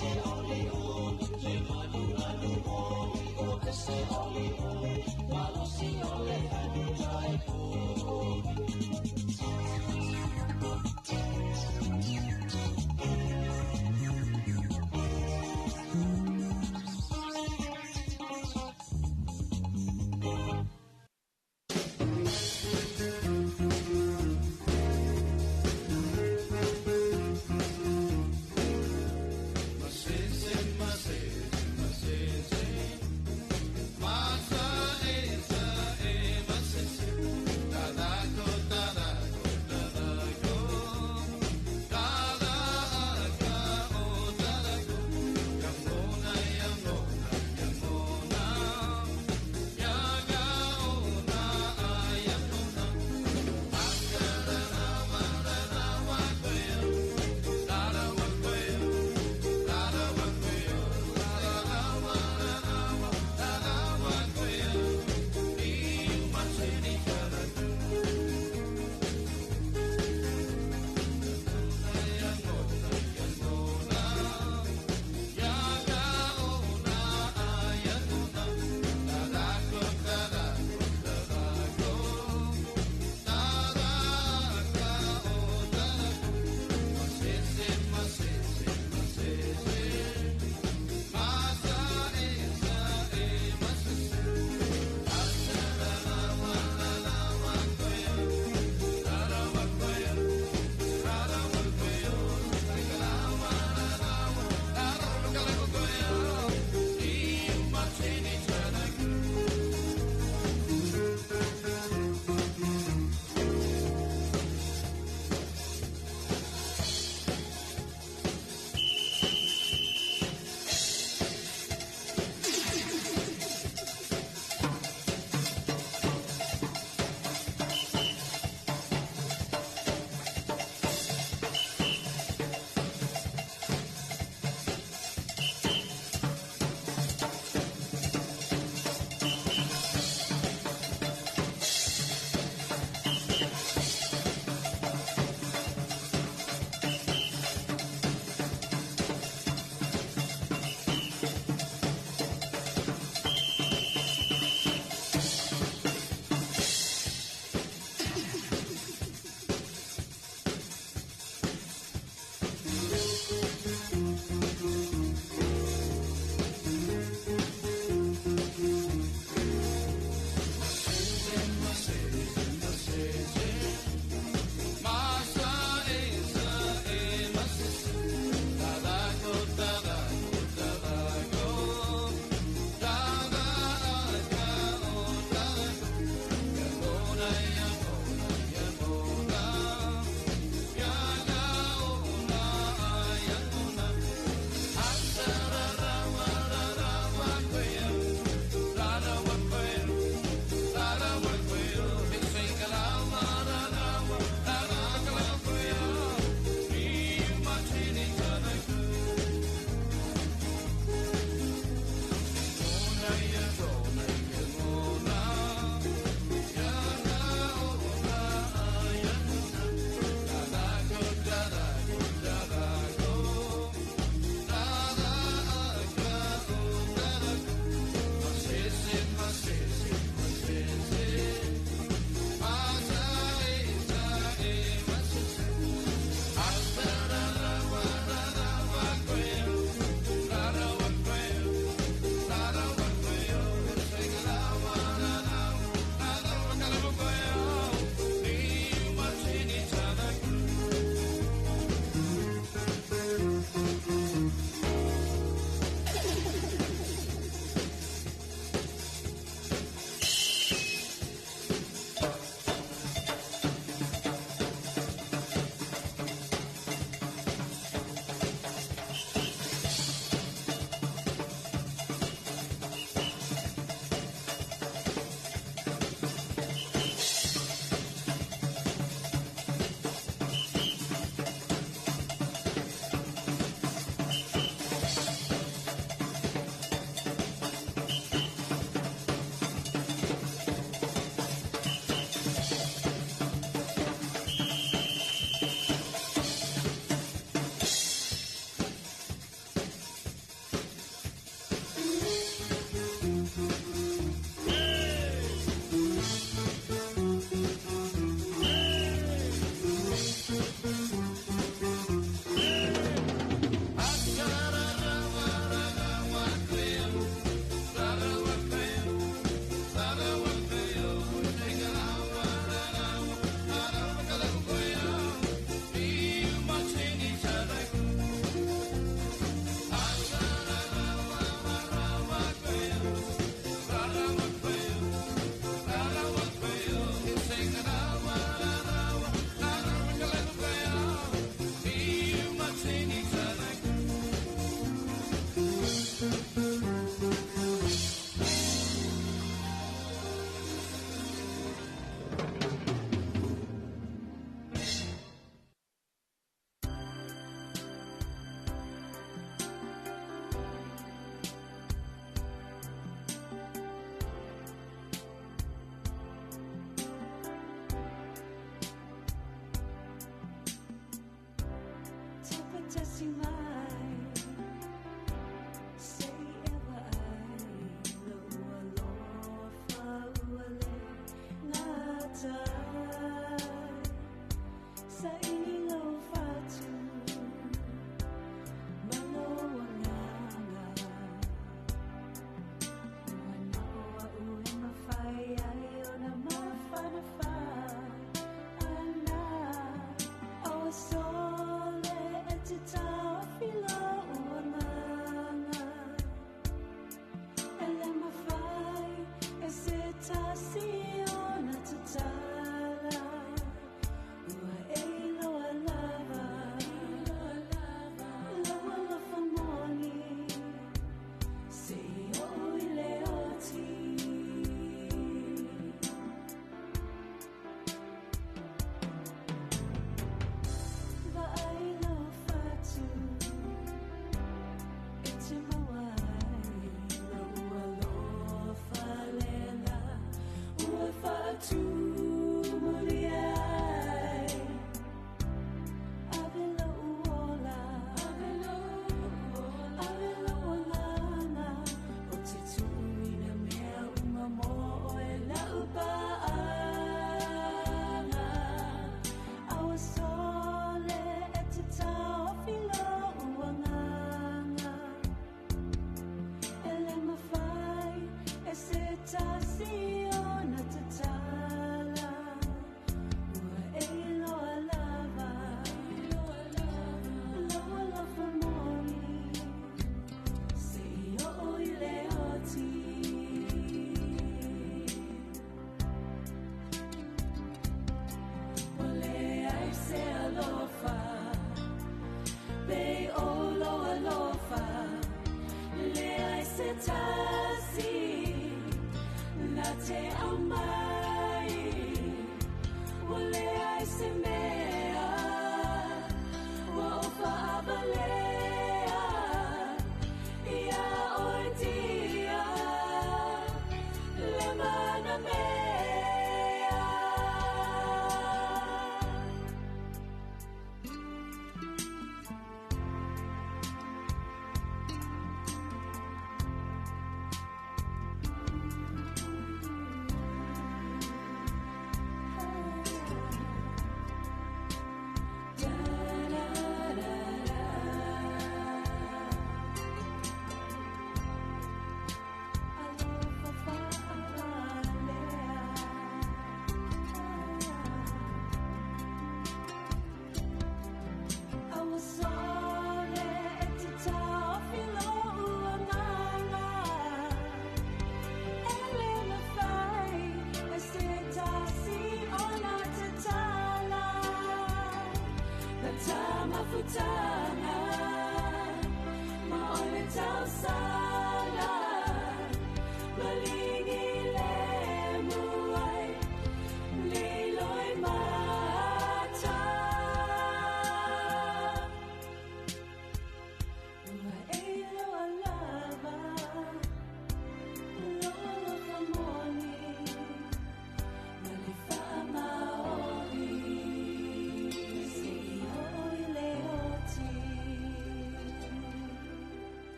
Say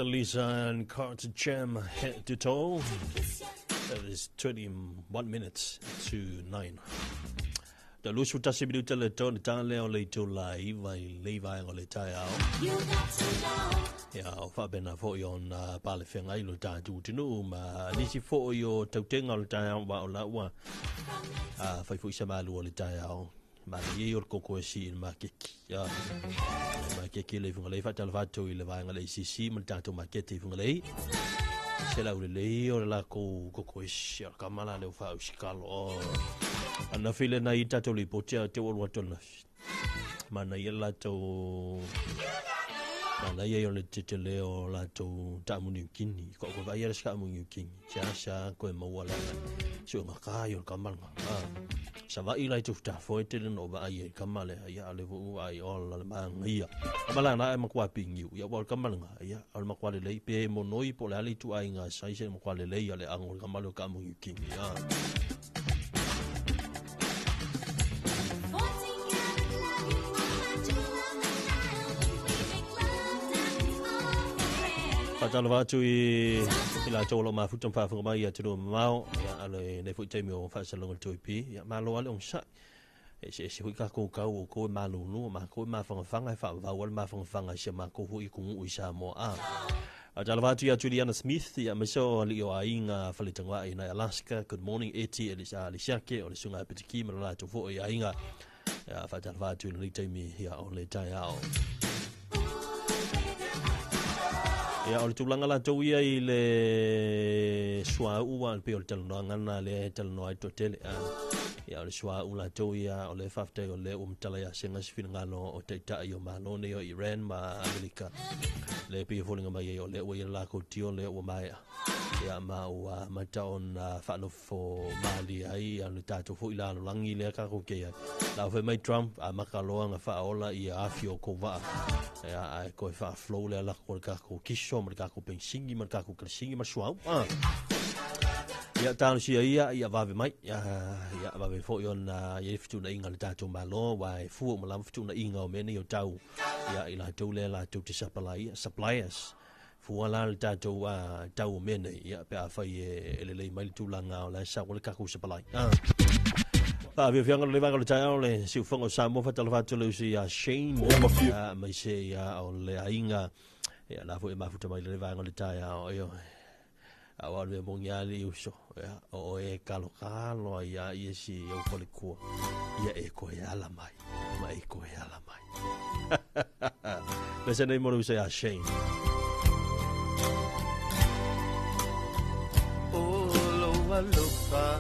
Lisa and Carter Jam head to toe. That is 21 minutes to 9. The Lusu Tasibidu Teleton, the Tanleo Leto Live, Levi or Letao. Yeah, Fabena for you on Palifang Iluta to know, Nisi for your Toting all time, Waulawa, Fafusamalu or Letao. Mario Cocosi in Market, Market living a late Talvato, Levang, ACC, Matato Market, even late. Sella Relay or Laco Cocois, Kamala, Fauskal, or and a feeling I totally put out to what on Manayelato Manaya Titile Lato Tamukin, Cocovayas Camukin, Chasha, Coemawala, Sumakayo, Kamala. Savai like to avoid it over a Kamala, I live all among here. Amalana, I'm quapping you. You're welcome. I'll maquale pay monoi polali to eyeing a size and quale lay ale angle Kamalo Kamu King. Patalvatu ila tolo mafutam fa fa mai to mau ya ale ne fu temio fa salong to pi ya malo ale on sa e se ka ko malu nu ma ko ma fa fa va wal ma fa se ma ko hu ku u sa mo a Patalvatu ya Juliana Smith ya meso ali o ainga fa le tangwa ina Alaska. Good morning Eti Elisa Alishake o le sunga petiki mala to fo ya ainga ya Patalvatu le temi ya on le tayao. Ya ol tulanga la tawia ile swa uwa pe ol telno ngana le telno ai totele ia le swa ula to ia o le fafte o le tala ia senga sfinangalo o te ta io malone o Iran ma Amerika le pe folinga mai o le o la ko tio le o mai ia ma o mata on fa no fo mali ai anu tato fo ila no langi le ka ko ke la fe mai Trump a makaloa nga fa ola ia afio ko va ia ai ko fa flow le la ko ka ko kisho ma ka ko pensingi ma ka ko kresingi ma swau ia tanu si ia va mai ia va fo yon ia fitu na inga le tato malo wa fu mo lam fitu na inga o meni o tau ia ila to le la to suppliers fuala le tatou tau mene ia pe a fai le mai tulanga o la sa o le kaku se palai pa vi fianga le vanga le tau le si fongo Samoa fa Talofa le si a Shane mai se ia o le ainga ia la fo e mafuta mai le vanga le tau io a wa le mongiali uso o e kalo ia si o fole ku ia e ko ia la mai ko ia la mai le se nei mo se a Shane Talofa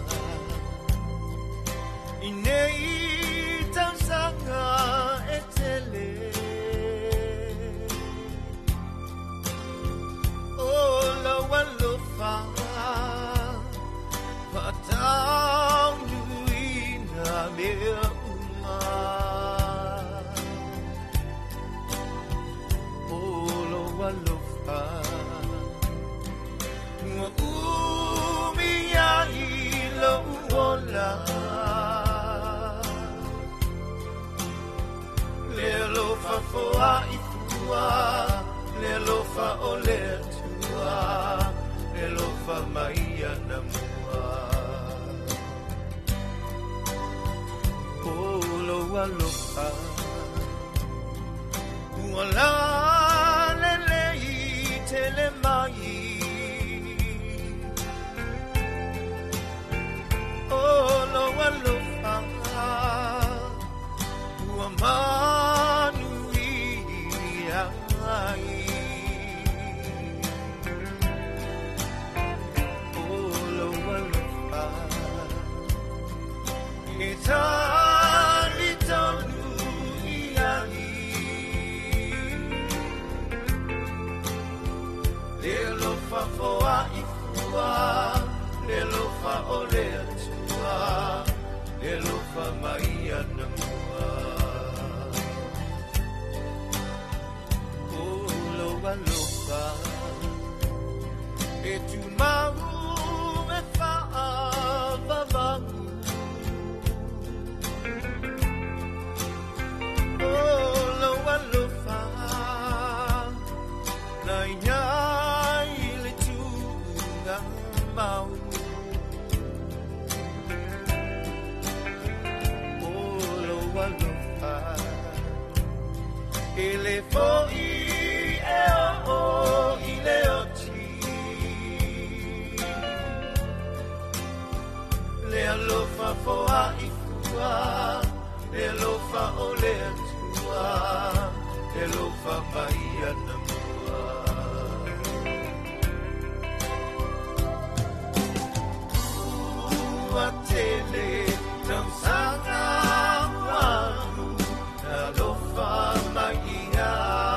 inei tausanga etele Talofa patau nuina mea uma Talofa le lofa foa ifua le lofa ole tua le lofa maia na mua lo lofa wala le le tele mai lo alofa manuia ai lo alofa itali tonu ai le lofa foa ifua le lofa ole le lofa maia na mua lo alofa e tu mau me fa avavangu lo alofa na inyai le tu na mau ele foi ile oti le alofa foa ifua le alofa ole tua le alofa maia na mua tele não sanga alofa maia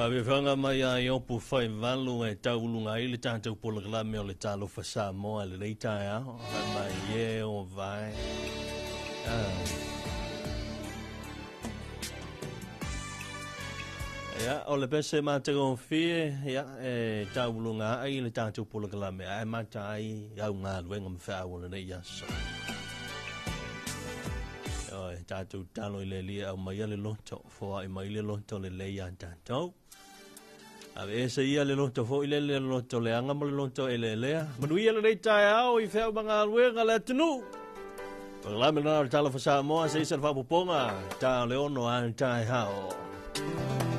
Awe whanga mai a iopu whai walu e taulunga i le tātou polakalame o le Talofa Samoa le leitai ao. Hai mai e o vai. Ia, o le pese mātego o fie, ia, e taulunga ai le tātou polakalame. Ai mātai au ngā luenga mwhau o le nei aso. Oi, tātou talo i le lia au mai le loto, fōa i mai le loto le leia tātou. Awe e se ia le loto fō i le loto le anga mo le loto e le lea. Manuia le rei tae au i whau mga aluenga le atunu. Paglalame nana le Talofa Samoa se isa le whapuponga, tā le ono a tae hao.